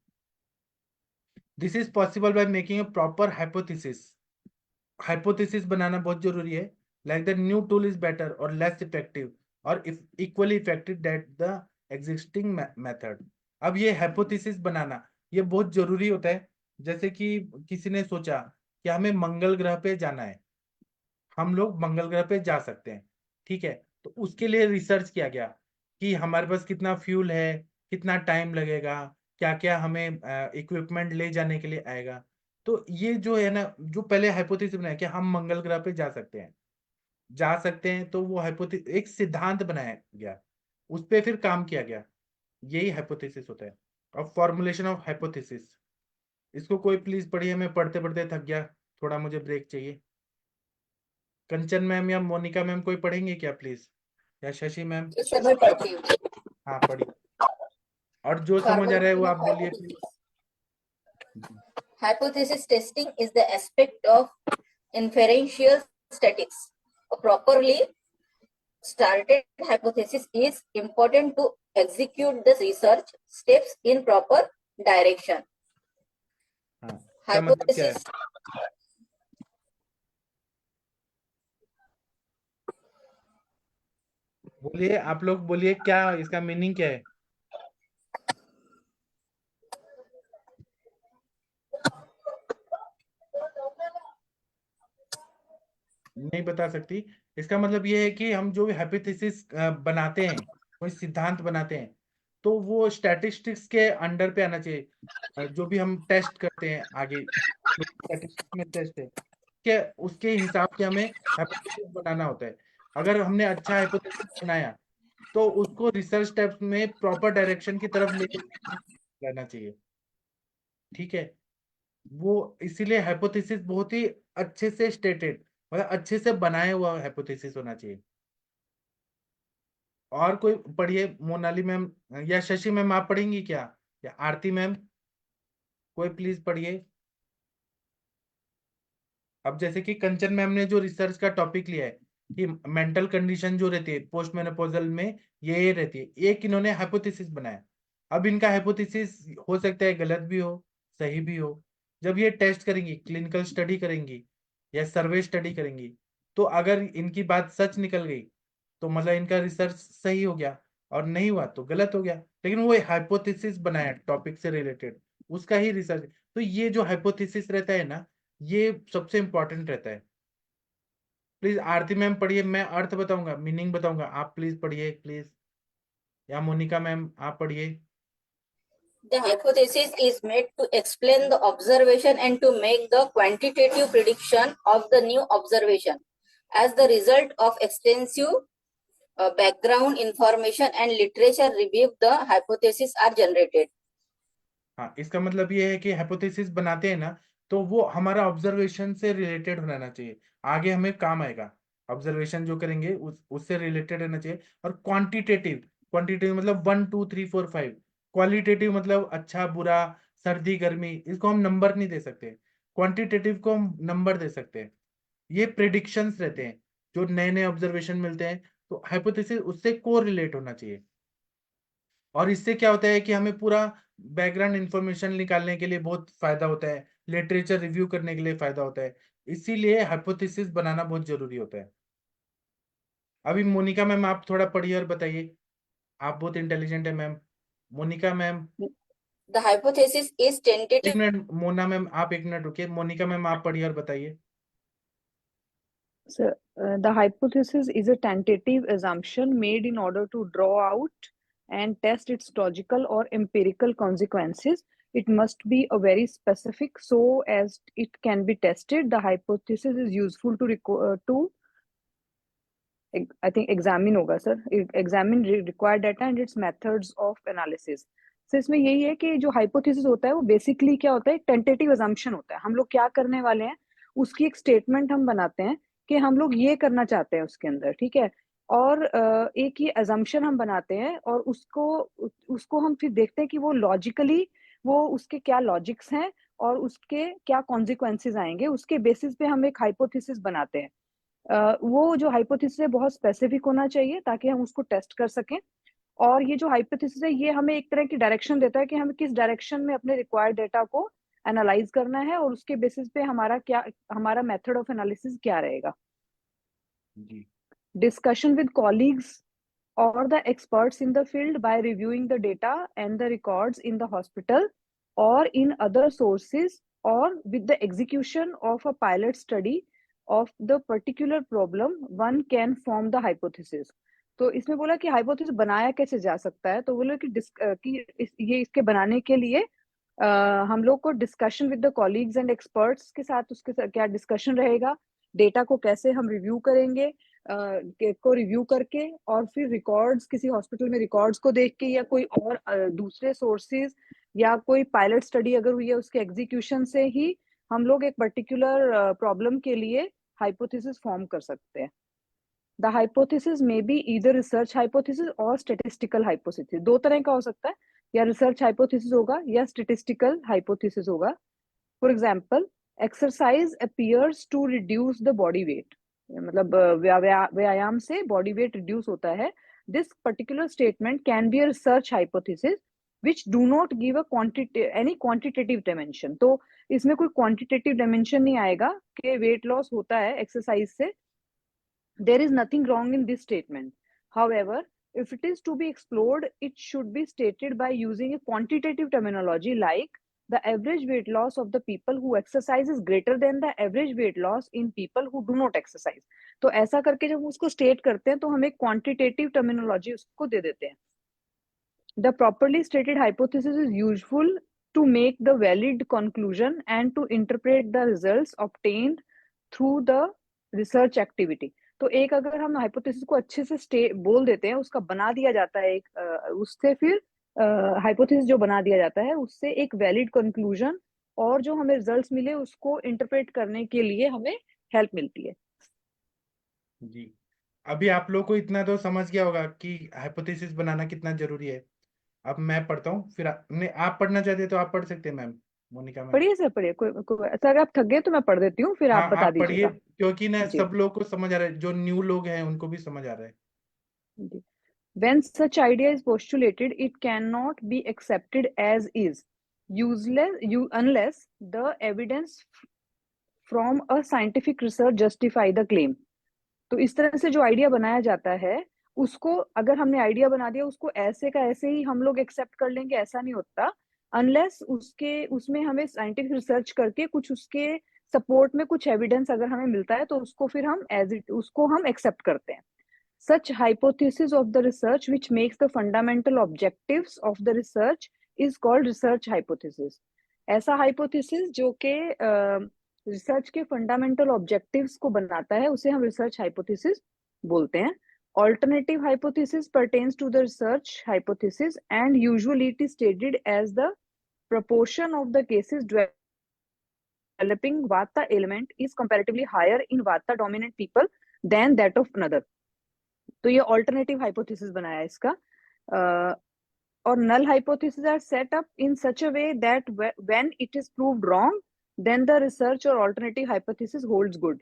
Speaker 2: This is possible by making a proper hypothesis. Hypothesis बनाना बहुत जरूरी है, like the new tool is better or less effective or equally effective that the existing method. अब ये हाइपोथेसिस बनाना ये बहुत जरूरी होता है। जैसे कि किसी ने सोचा कि हमें मंगल ग्रह पे जाना है, हम लोग मंगल ग्रह पे जा सकते हैं, ठीक है, तो उसके लिए रिसर्च किया गया कि हमारे पास कितना फ्यूल है, कितना टाइम लगेगा, क्या क्या हमें इक्विपमेंट ले जाने के लिए आएगा। तो ये जो है ना, जो पहले हाइपोथेसिस बनाया कि हम मंगल ग्रह पे जा सकते हैं, तो वो हाइपोथेसिस एक सिद्धांत बनाया गया, उस पे फिर काम किया गया। यही हाइपोथेसिस होता है। अब फॉर्मुलेशन ऑफ हाइपोथेसिस, इसको कोई प्लीज पढ़िए, मैं पढ़ते पढ़ते थक गया, थोड़ा मुझे ब्रेक चाहिए। कंचन मैम या मोनिका मैम कोई पढ़ेंगे क्या प्लीज, या शशि मैम?
Speaker 5: जी सर, मैं पढ़ती हूँ।
Speaker 2: हाँ पढ़िए, और जो समझ आ रहा है वो आप बोलिए please.
Speaker 5: Hypothesis testing is the aspect of inferential statistics. A properly started hypothesis is important to execute the research steps in proper direction.
Speaker 2: हाँ, इसका मतलब क्या है?
Speaker 5: Hypothesis
Speaker 2: बोलिए, आप लोग बोलिए, क्या इसका मीनिंग क्या है? नहीं बता सकती? इसका मतलब ये है कि हम जो भी हाइपोथेसिस बनाते हैं, कोई सिद्धांत बनाते हैं, तो वो स्टैटिस्टिक्स के अंडर पे आना चाहिए। जो भी हम टेस्ट करते हैं आगे, स्टैटिस्टिक्स में टेस्ट है कि उसके हिसाब से हमें हाइपोथेसिस बनाना होता है। अगर हमने अच्छा हाइपोथेसिस बनाया तो उसको रिसर्च स्टेप्स में प्रॉपर डायरेक्शन की तरफ लेके जाना चाहिए, ठीक है? वो इसीलिए हाइपोथेसिस बहुत ही अच्छे से स्टेटेड, मतलब अच्छे से बनाया हुआ हाइपोथेसिस होना चाहिए। और कोई पढ़िए, मोनाली मैम या शशि मैम आप पढ़ेंगी क्या, या आरती मैम कोई प्लीज पढ़िए। अब जैसे कि कंचन मैम ने जो रिसर्च का टॉपिक लिया है कि मेंटल कंडीशन जो रहती है पोस्ट मेनोपॉजल में, ये रहती है, एक इन्होंने हाइपोथेसिस बनाया। अब इनका हाइपोथेसिस हो सकता है गलत भी हो, सही भी हो। जब ये टेस्ट करेंगी, क्लिनिकल स्टडी करेंगी या सर्वे स्टडी करेंगी, तो अगर इनकी बात सच निकल गई तो मतलब इनका रिसर्च सही हो गया, और नहीं हुआ तो गलत हो गया। लेकिन वो हाइपोथेसिस बनाया टॉपिक से रिलेटेड, उसका ही रिसर्च। तो ये जो हाइपोथेसिस रहता है ना, ये सबसे इंपॉर्टेंट रहता है। प्लीज आरती मैम पढ़िए, मैं अर्थ बताऊंगा, मीनिंग बताऊंगा, आप प्लीज पढ़िए प्लीज। या मोनिका मैम आप पढ़िए।
Speaker 5: The hypothesis is made to explain the observation and to make the quantitative prediction of the new observation. As the result of extensive background information and literature review, the hypotheses are generated.
Speaker 2: हाँ, इसका मतलब ये है कि हाइपोथेसिस बनाते हैं ना, तो वो हमारा ऑब्जर्वेशन से रिलेटेड होना चाहिए, आगे हमें काम आएगा। ऑब्जर्वेशन जो करेंगे उससे रिलेटेड रहना चाहिए। और क्वांटिटेटिव, क्वांटिटेटिव मतलब 1 2 3 4 5। क्वालिटेटिव मतलब अच्छा बुरा, सर्दी गर्मी, इसको हम नंबर नहीं दे सकते। क्वांटिटेटिव को हम नंबर दे सकते हैं। ये प्रिडिक्शंस रहते हैं, जो नए नए ऑब्जर्वेशन मिलते हैं, तो हाइपोथेसिस उससे को रिलेट होना चाहिए। और इससे क्या होता है कि हमें पूरा बैकग्राउंड इंफॉर्मेशन निकालने के लिए बहुत फायदा होता है, लिटरेचर रिव्यू करने के लिए फायदा होता है। इसीलिए हाइपोथेसिस बनाना बहुत जरूरी होता है। अभी मोनिका मैम आप थोड़ा पढ़िए और बताइए, आप बहुत इंटेलिजेंट है ma'am. Monika ma'am,
Speaker 5: The hypothesis is
Speaker 2: एक
Speaker 5: tentative.
Speaker 2: मिनट मोना मैम, आप एक मिनट रुकिए। मोनिका मैम आप पढ़िए और बताइए।
Speaker 4: So, the hypothesis is a tentative assumption made in order to draw out and test its logical or empirical consequences. It must be a very specific so as it can be tested. The hypothesis is useful to I think examine होगा sir, examine required data and its methods of analysis. So इसमें यही है कि जो hypothesis होता है वो basically क्या होता है, tentative assumption होता है। हम लोग क्या करने वाले हैं उसकी एक statement हम बनाते हैं कि हम लोग ये करना चाहते हैं उसके अंदर, ठीक है। और एक ये assumption हम बनाते हैं और उसको हम फिर देखते हैं कि वो logically वो उसके क्या logics हैं और उसके क्या consequences आएंगे, उसके basis पे हम एक hypothesis बनाते हैं। वो जो हाइपोथेसिस है बहुत स्पेसिफिक होना चाहिए ताकि हम उसको टेस्ट कर सकें। और ये जो हाइपोथेसिस है ये हमें एक तरह की डायरेक्शन देता है कि हमें किस डायरेक्शन में अपने रिक्वायर्ड डेटा को एनालाइज करना है और उसके बेसिस पे हमारा मेथड ऑफ एनालिसिस क्या रहेगा।
Speaker 2: जी।
Speaker 4: Discussion with colleagues or the experts in the field by reviewing the data and the records in the hospital or in other sources or with the execution of a pilot study of the particular problem one can form the hypothesis. तो इसमें बोला कि हाइपोथेसिस बनाया कैसे जा सकता है, तो बोला कि ये इसके बनाने के लिए हम लोग को discussion with the colleagues and experts के साथ उसके साथ क्या डिस्कशन रहेगा, डेटा को कैसे हम रिव्यू करेंगे, को रिव्यू करके और फिर रिकॉर्ड्स किसी हॉस्पिटल में रिकॉर्ड्स को देख के या कोई और दूसरे सोर्सेज या कोई पायलट स्टडी अगर हुई है उसके एग्जीक्यूशन से ही हम लोग एक पर्टिकुलर प्रॉब्लम के लिए हाइपोथेसिस फॉर्म कर सकते हैं। The hypothesis may be either research hypothesis और स्टेटिस्टिकल हाइपोथेसिस, दो तरह का हो सकता है, या रिसर्च हाइपोथेसिस होगा या स्टेटिस्टिकल हाइपोथेसिस होगा। For example, exercise appears to reduce the body weight, मतलब व्यायाम से बॉडी वेट रिड्यूस होता है। This particular statement can be a research hypothesis which do not give a any quantitative dimension। तो इसमें कोई क्वांटिटेटिव डायमेंशन नहीं आएगा कि वेट लॉस होता है एक्सरसाइज से। There is nothing wrong in this statement. However, if it is to be explored, it should be stated by using a quantitative terminology like the average weight loss of the people who exercise is greater than the average weight loss in people who do not exercise। तो ऐसा करके जब उसको स्टेट करते हैं तो हम एक क्वांटिटेटिव टर्मिनोलॉजी उसको दे देते हैं। The properly stated hypothesis is useful to make the valid conclusion and to interpret the results obtained through the research activity। तो एक अगर हम हाइपोथेसिस को अच्छे से बोल देते हैं, उसका बना दिया जाता है एक उससे फिर हाइपोथेसिस जो बना दिया जाता है उससे एक वैलिड कंक्लूजन और जो हमें रिजल्ट्स मिले उसको इंटरप्रेट करने के लिए हमें हेल्प मिलती है।
Speaker 2: जी, अभी आप लोग को इतना तो समझ गया होगा कि हाइपोथेसिस बनाना कितना जरूरी है। अब मैं पढ़ता हूँ, फिर आप पढ़ना चाहते हैं तो आप पढ़ सकते हैं मैम, मोनिका मैम।
Speaker 4: पढ़िए सर, पढ़िए, सर अगर आप थक गए तो मैं पढ़ देती हूँ, फिर आप
Speaker 2: हाँ,
Speaker 4: बता
Speaker 2: आप पढ़िए,
Speaker 4: दीजिएगा।
Speaker 2: क्योंकि ना
Speaker 4: जी
Speaker 2: सब लोग को समझ आ रहा है, जो न्यू लोग हैं उनको भी समझ आ रहा है।
Speaker 4: जी। When such idea is postulated, it cannot be accepted as is, unless the evidence from a scientific research justify the claim। तो इस तरह से जो आइडिया बनाया जाता है उसको, अगर हमने आइडिया बना दिया उसको ऐसे का ऐसे ही हम लोग एक्सेप्ट कर लेंगे, ऐसा नहीं होता। अनलेस उसमें हमें साइंटिफिक रिसर्च करके कुछ उसके सपोर्ट में कुछ एविडेंस अगर हमें मिलता है तो उसको फिर हम उसको हम एक्सेप्ट करते हैं। Such hypothesis of the research which makes the fundamental objectives of the research is called research hypothesis। ऐसा hypothesis जो के रिसर्च के फंडामेंटल ऑब्जेक्टिव्स को बनाता है उसे हम रिसर्च हाइपोथेसिस बोलते हैं। Alternative hypothesis pertains to the research hypothesis and usually it is stated as the proportion of the cases developing vata element is comparatively higher in vata dominant people than that of another। तो ये ऑल्टरनेटिव हाइपोथेसिस बनाया है इसका। और null hypothesis are set up in such a way that when it is proved wrong then the research or alternative hypothesis holds good.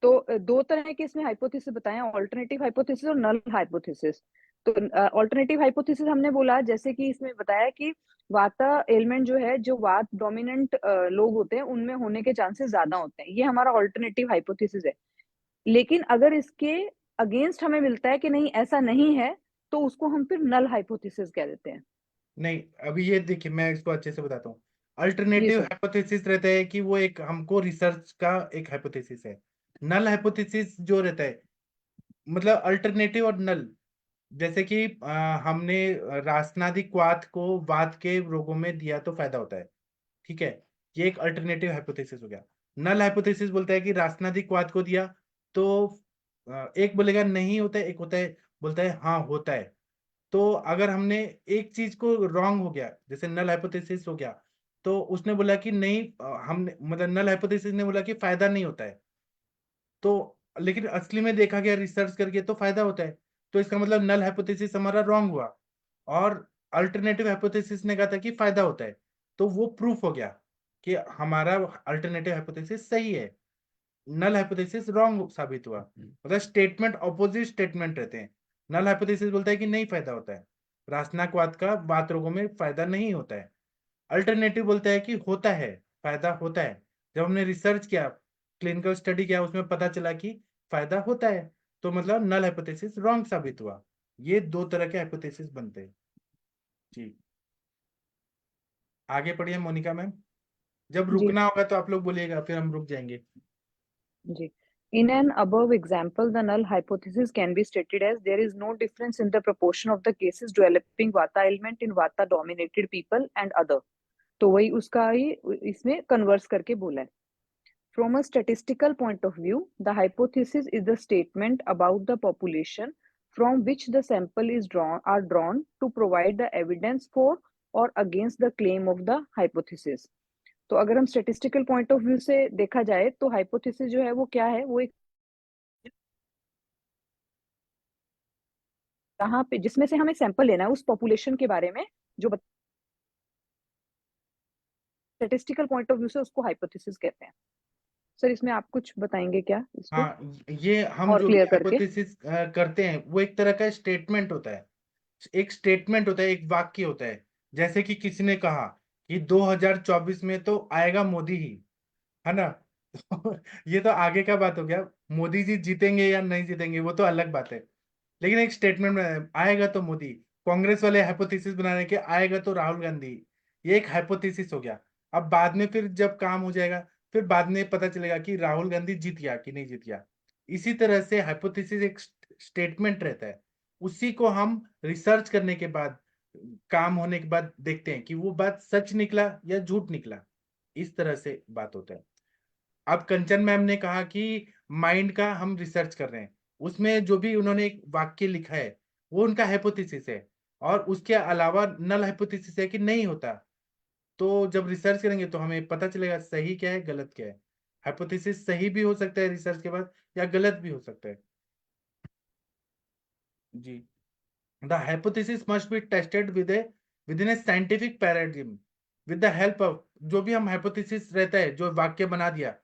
Speaker 4: तो दो तरह के इसमें हाइपोथेसिस बताए हैं, ऑल्टरनेटिव हाइपोथेसिस और नल हाइपोथेसिस। तो ऑल्टरनेटिव हाइपोथेसिस हमने बोला, जैसे कि इसमें बताया कि वाता एलिमेंट जो है, जो वात डोमिनेंट लोग होते हैं उनमें होने के चांसेस ज्यादा होते हैं, ये हमारा ऑल्टरनेटिव हाइपोथेसिस है। लेकिन अगर इसके अगेंस्ट हमें मिलता है कि नहीं ऐसा नहीं है तो उसको हम फिर नल हाइपोथेसिस कह देते हैं।
Speaker 2: नहीं, अभी ये देखिए, मैं इसको अच्छे से बताता हूँ।
Speaker 4: जी
Speaker 2: अल्टरनेटिव
Speaker 4: सर।
Speaker 2: हाइपोथेसिस रहता है कि वो एक हमको रिसर्च का एक हाइपोथेसिस है। नल हाइपोथेसिस जो रहता है, मतलब अल्टरनेटिव और नल, जैसे कि हमने रासनादिक वात को वात के रोगों में दिया तो फायदा होता है, ठीक है, ये एक अल्टरनेटिव हाइपोथेसिस हो गया। नल हाइपोथेसिस बोलता है कि रासनादिक वात को दिया तो एक बोलेगा नहीं होता है, एक होता है बोलता है हाँ होता है। तो अगर हमने एक चीज को रॉन्ग हो गया, जैसे नल हाइपोथेसिस हो गया, तो उसने बोला कि नहीं, हमने मतलब नल हाइपोथेसिस ने बोला कि फायदा नहीं होता है, तो लेकिन असली में देखा गया रिसर्च करके तो फायदा होता है, तो इसका मतलब नल हाइपोथेसिस हमारा रॉन्ग हुआ। और अल्टरनेटिव हाइपोथेसिस ने कहा था कि फायदा होता है, तो वो प्रूफ हो गया कि हमारा अल्टरनेटिव हाइपोथेसिस सही है, नल हाइपोथेसिस रॉन्ग साबित हुआ। मतलब स्टेटमेंट ऑपोजिट स्टेटमेंट रहते हैं। नल हाइपोथेसिस बोलता है कि नहीं फायदा होता है, रासनाकवात का वात रोगों में फायदा नहीं होता है। अल्टरनेटिव बोलता है कि होता है, फायदा होता है। जब हमने रिसर्च किया, क्लिनिकल स्टडी किया, उसमें पता चला कि फायदा होता है, तो मतलब नल हाइपोथेसिस रॉन्ग साबित हुआ। ये दो तरह के हाइपोथेसिस बनते हैं। जी, आगे पढ़िए मोनिका मैम। जब
Speaker 4: जी
Speaker 2: रुकना होगा तो आप लोग बोलिएगा, फिर हम रुक जाएंगे।
Speaker 4: जी। In an above example, the null hypothesis can be stated as there is no difference in the proportion of the cases developing vata ailment in vata dominated people and other। तो वही उसका ही इसमें कन्वर्स करके बोला है। From a statistical point of view, the hypothesis is the statement about the population from which the sample is drawn to provide the evidence for or against the claim of the hypothesis. तो अगर हम स्टेटिस्टिकल पॉइंट ऑफ व्यू से देखा जाए तो हाइपोथेसिस जो है वो क्या है, वो एक कहाँ पे जिसमें से हमें सैंपल लेना है उस पॉपुलेशन के बारे में जो स्टेटिस्टिकल पॉइंट ऑफ व्यू से उसको हाइपोथेसिस कहते हैं। सर इसमें आप कुछ बताएंगे क्या इसको
Speaker 2: हाँ, ये हम
Speaker 4: और
Speaker 2: जो भी
Speaker 4: क्लियर करके?
Speaker 2: हाइपोथेसिस करते हैं वो एक तरह का स्टेटमेंट होता है, एक स्टेटमेंट होता है, एक वाक्य होता है। जैसे कि किसी ने कहा कि 2024 में तो आएगा मोदी ही, है ना। ये तो आगे का बात हो गया, मोदी जी जीतेंगे या नहीं जीतेंगे वो तो अलग बात है, लेकिन एक स्टेटमेंट में आएगा तो मोदी। कांग्रेस वाले हाइपोथेसिस बना रहे हैं कि आएगा तो राहुल गांधी, ये एक हाइपोथेसिस हो गया। अब बाद में फिर जब काम हो जाएगा फिर बाद में पता चलेगा कि राहुल गांधी जीत गया कि नहीं जीत गया। इसी तरह से हाइपोथेसिस एक स्टेटमेंट रहता है, उसी को हम रिसर्च करने के बाद, काम होने के बाद देखते हैं कि वो बात सच निकला या झूठ निकला। इस तरह से बात होता है। अब कंचन मैम ने कहा कि माइंड का हम रिसर्च कर रहे हैं, उसमें जो भी उन्होंने एक वाक्य लिखा है वो उनका हाइपोथेसिस है, और उसके अलावा नल हाइपोथेसिस है कि नहीं होता। तो जब रिसर्च करेंगे तो हमें पता चलेगा सही क्या है गलत क्या है। हाइपोथेसिस सही भी हो सकता है रिसर्च के बाद, या गलत भी हो सकता है। जी, the hypothesis must be tested within a scientific paradigm with the help of, जो भी हम हाइपोथेसिस रहता है जो वाक्य बना दिया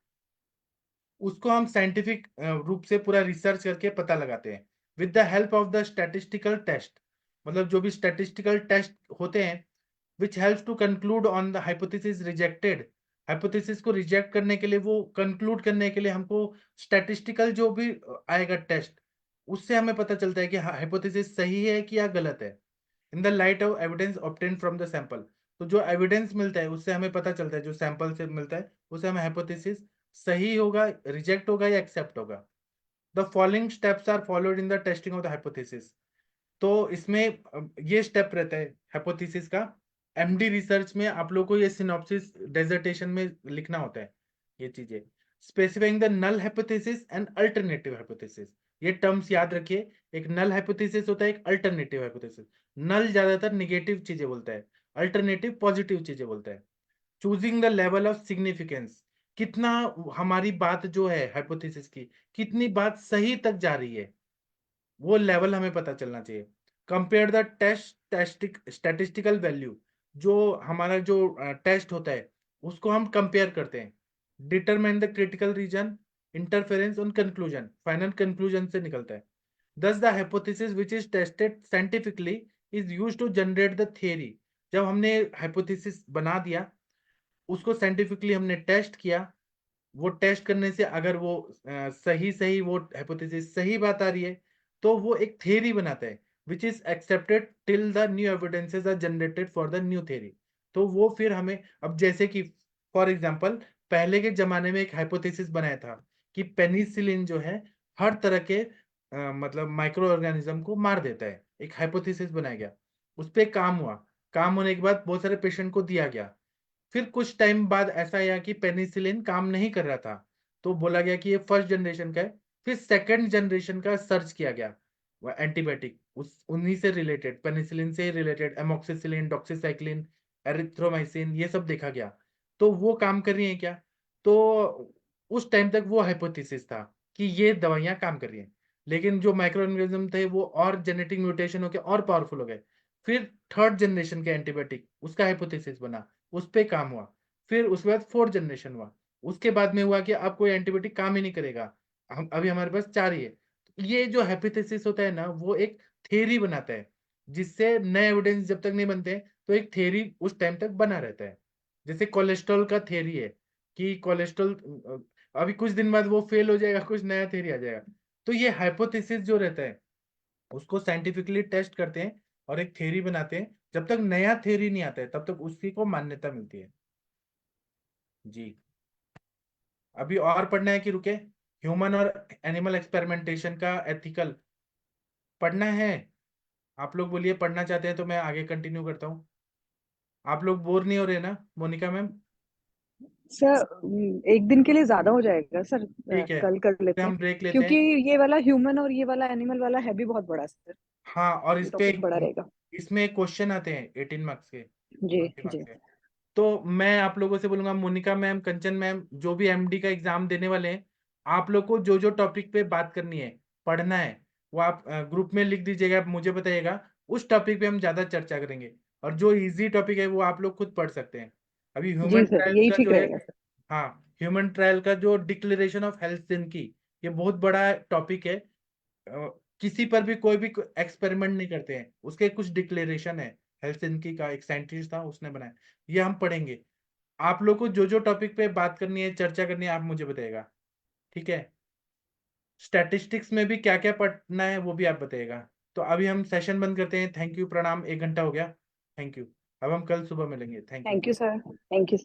Speaker 2: उसको हम साइंटिफिक रूप से पूरा रिसर्च करके पता लगाते हैं। With the help of the statistical test, मतलब जो भी स्टैटिस्टिकल टेस्ट होते हैं, which helps to conclude on the hypothesis rejected. Hypothesis को रिजेक्ट करने के लिए, वो कंक्लूड करने के लिए हमको स्टैटिस्टिकल जो भी आएगा टेस्ट, उससे हमें पता चलता है कि हाइपोथेसिस सही है कि या गलत है। In the light of evidence obtain from the sample, तो जो एविडेंस मिलता है उससे हमें पता चलता है, जो सैंपल से मिलता है उससे हमें हाइपोथेसिस सही होगा, रिजेक्ट होगा या एक्सेप्ट होगा। The following steps are followed in the testing of the hypothesis. तो इसमें ये स्टेप रहता है हाइपोथेसिस का। एमडी रिसर्च में आप लोग को ये सिनॉप्सिस डिसर्टेशन में लिखना होता है ये चीजें, specifying the null hypothesis and alternative hypothesis. ये टर्म्स याद रखिए, एक नल हाइपोथेसिस होता है, एक अल्टरनेटिव हाइपोथेसिस। नल ज्यादातर निगेटिव चीजें बोलता है, अल्टरनेटिव पॉजिटिव चीजें बोलता है। Choosing the level of significance, कितना हमारी बात जो है हाइपोथेसिस की, कितनी बात सही तक जा रही है, वो लेवल हमें पता चलना चाहिए। कंपेयर द स्टैटिस्टिकल वैल्यू, जो हमारा जो टेस्ट होता है उसको हम कंपेयर करते हैं। Determine the critical reason, interference on conclusion, final conclusion से निकलता है। Thus the hypothesis which is tested scientifically is used to generate the theory। जब हमने हाइपोथेसिस बना दिया, उसको साइंटिफिकली हमने टेस्ट किया, वो टेस्ट करने से अगर वो सही वो हाइपोथेसिस सही बात आ रही है तो वो एक थ्योरी बनाता है, which is accepted till the new evidences are generated for the new theory. तो वो फिर हमें, अब जैसे कि फॉर एग्जांपल पहले के जमाने में एक हाइपोथेसिस बनाया था कि पेनिसिलिन जो है हर तरह के मतलब माइक्रो ऑर्गेनिज्म को मार देता है, एक हाइपोथेसिस बनाया गया। उस पर काम हुआ, काम होने के बाद बहुत सारे पेशेंट को दिया गया। फिर कुछ टाइम बाद ऐसा आया कि पेनिसिलिन काम नहीं कर रहा था, तो बोला गया कि ये फर्स्ट जनरेशन का है। फिर सेकंड जनरेशन का सर्च किया गया, वो एंटीबायोटिक उस उन्हीं से रिलेटेड, पेनिसिलिन से रिलेटेड, एमोक्सिसिलिन, डॉक्सीसाइक्लिन, एरिथ्रोमाइसिन, ये सब देखा गया। तो वो काम कर रही है क्या? तो उस टाइम तक वो हाइपोथेसिस था कि ये दवाइयां काम कर रही हैं, लेकिन जो माइक्रो ऑर्गेनिज्म थे वो और जेनेटिक म्यूटेशन होकर और पावरफुल हो गए। फिर थर्ड जनरेशन के एंटीबायोटिक, उसका हाइपोथेसिस बना, उस पे काम हुआ। फिर उसके बाद फोर्थ जनरेशन हुआ, उसके बाद में हुआ कि अब कोई एंटीबायोटिक काम ही नहीं करेगा, हम अभी हमारे पास 4 ही है। ये जो हाइपोथेसिस होता है ना, वो एक थ्योरी बनाता है, जिससे नए एविडेंस जब तक नहीं बनते तो एक थ्योरी उस टाइम तक बना रहता है। जैसे कोलेस्ट्रॉल का थ्योरी है कि कोलेस्ट्रॉल अभी कुछ दिन बाद वो फेल हो जाएगा, कुछ नया थ्योरी आ जाएगा। तो ये हाइपोथेसिस जो रहता है उसको साइंटिफिकली टेस्ट करते हैं और एक थ्योरी बनाते हैं। जब तक नया थ्योरी नहीं आता है तब तक उसी को मान्यता मिलती है। जी, अभी और पढ़ना है कि रुके? ह्यूमन और एनिमल एक्सपेरिमेंटेशन का एथिकल पढ़ना है? आप लोग बोलिए पढ़ना चाहते हैं तो मैं आगे कंटिन्यू करता हूँ। आप लोग बोर नहीं हो रहे ना मोनिका मैम?
Speaker 4: सर एक दिन के लिए ज्यादा हो जाएगा सर,
Speaker 2: ठीक है,
Speaker 4: कल कर लेते
Speaker 2: हम
Speaker 4: हैं,
Speaker 2: ब्रेक लेते
Speaker 4: क्योंकि
Speaker 2: हैं।
Speaker 4: ये वाला ह्यूमन और ये वाला एनिमल वाला है भी बहुत बड़ा सर,
Speaker 2: हाँ, और
Speaker 4: ये
Speaker 2: इस पे
Speaker 4: टॉपिक बड़ा रहेगा।
Speaker 2: इसमें क्वेश्चन आते हैं 18 मार्क्स के।
Speaker 4: जी
Speaker 2: दिमाग
Speaker 4: जी
Speaker 2: से। तो मैं आप लोगों से बोलूंगा, मोनिका मैम, कंचन मैम, जो भी एमडी का एग्जाम देने वाले हैं, आप लोग को जो जो टॉपिक पे बात करनी है, पढ़ना है, वो आप ग्रुप में लिख दीजिएगा, मुझे बताइएगा। उस टॉपिक पे हम ज्यादा चर्चा करेंगे, और जो इजी टॉपिक है वो आप लोग खुद पढ़ सकते हैं। अभी
Speaker 4: जी
Speaker 2: ह्यूमन
Speaker 4: सर,
Speaker 2: ट्रायल्स
Speaker 4: यही
Speaker 2: का
Speaker 4: ठीक
Speaker 2: जो है,
Speaker 4: रहेगा सर।
Speaker 2: हाँ, ह्यूमन ट्रायल का जो डिक्लेरेशन ऑफ हेल्सिंकी की, ये बहुत बड़ा टॉपिक है। किसी पर भी कोई भी एक्सपेरिमेंट नहीं करते हैं, उसके कुछ डिक्लेरेशन है। हेल्सिंकी का एक साइंटिस्ट था, उसने बनाया। ये हम पढ़ेंगे। आप लोग को जो जो टॉपिक पे बात करनी है, चर्चा करनी है, आप मुझे बताइएगा, ठीक है। स्टैटिस्टिक्स में भी क्या क्या पढ़ना है वो भी आप बताइएगा। तो अभी हम सेशन बंद करते हैं। थैंक यू, प्रणाम। 1 घंटा हो गया। Thank you. अब हम कल सुबह मिलेंगे। Thank you.
Speaker 4: Thank you sir, thank you.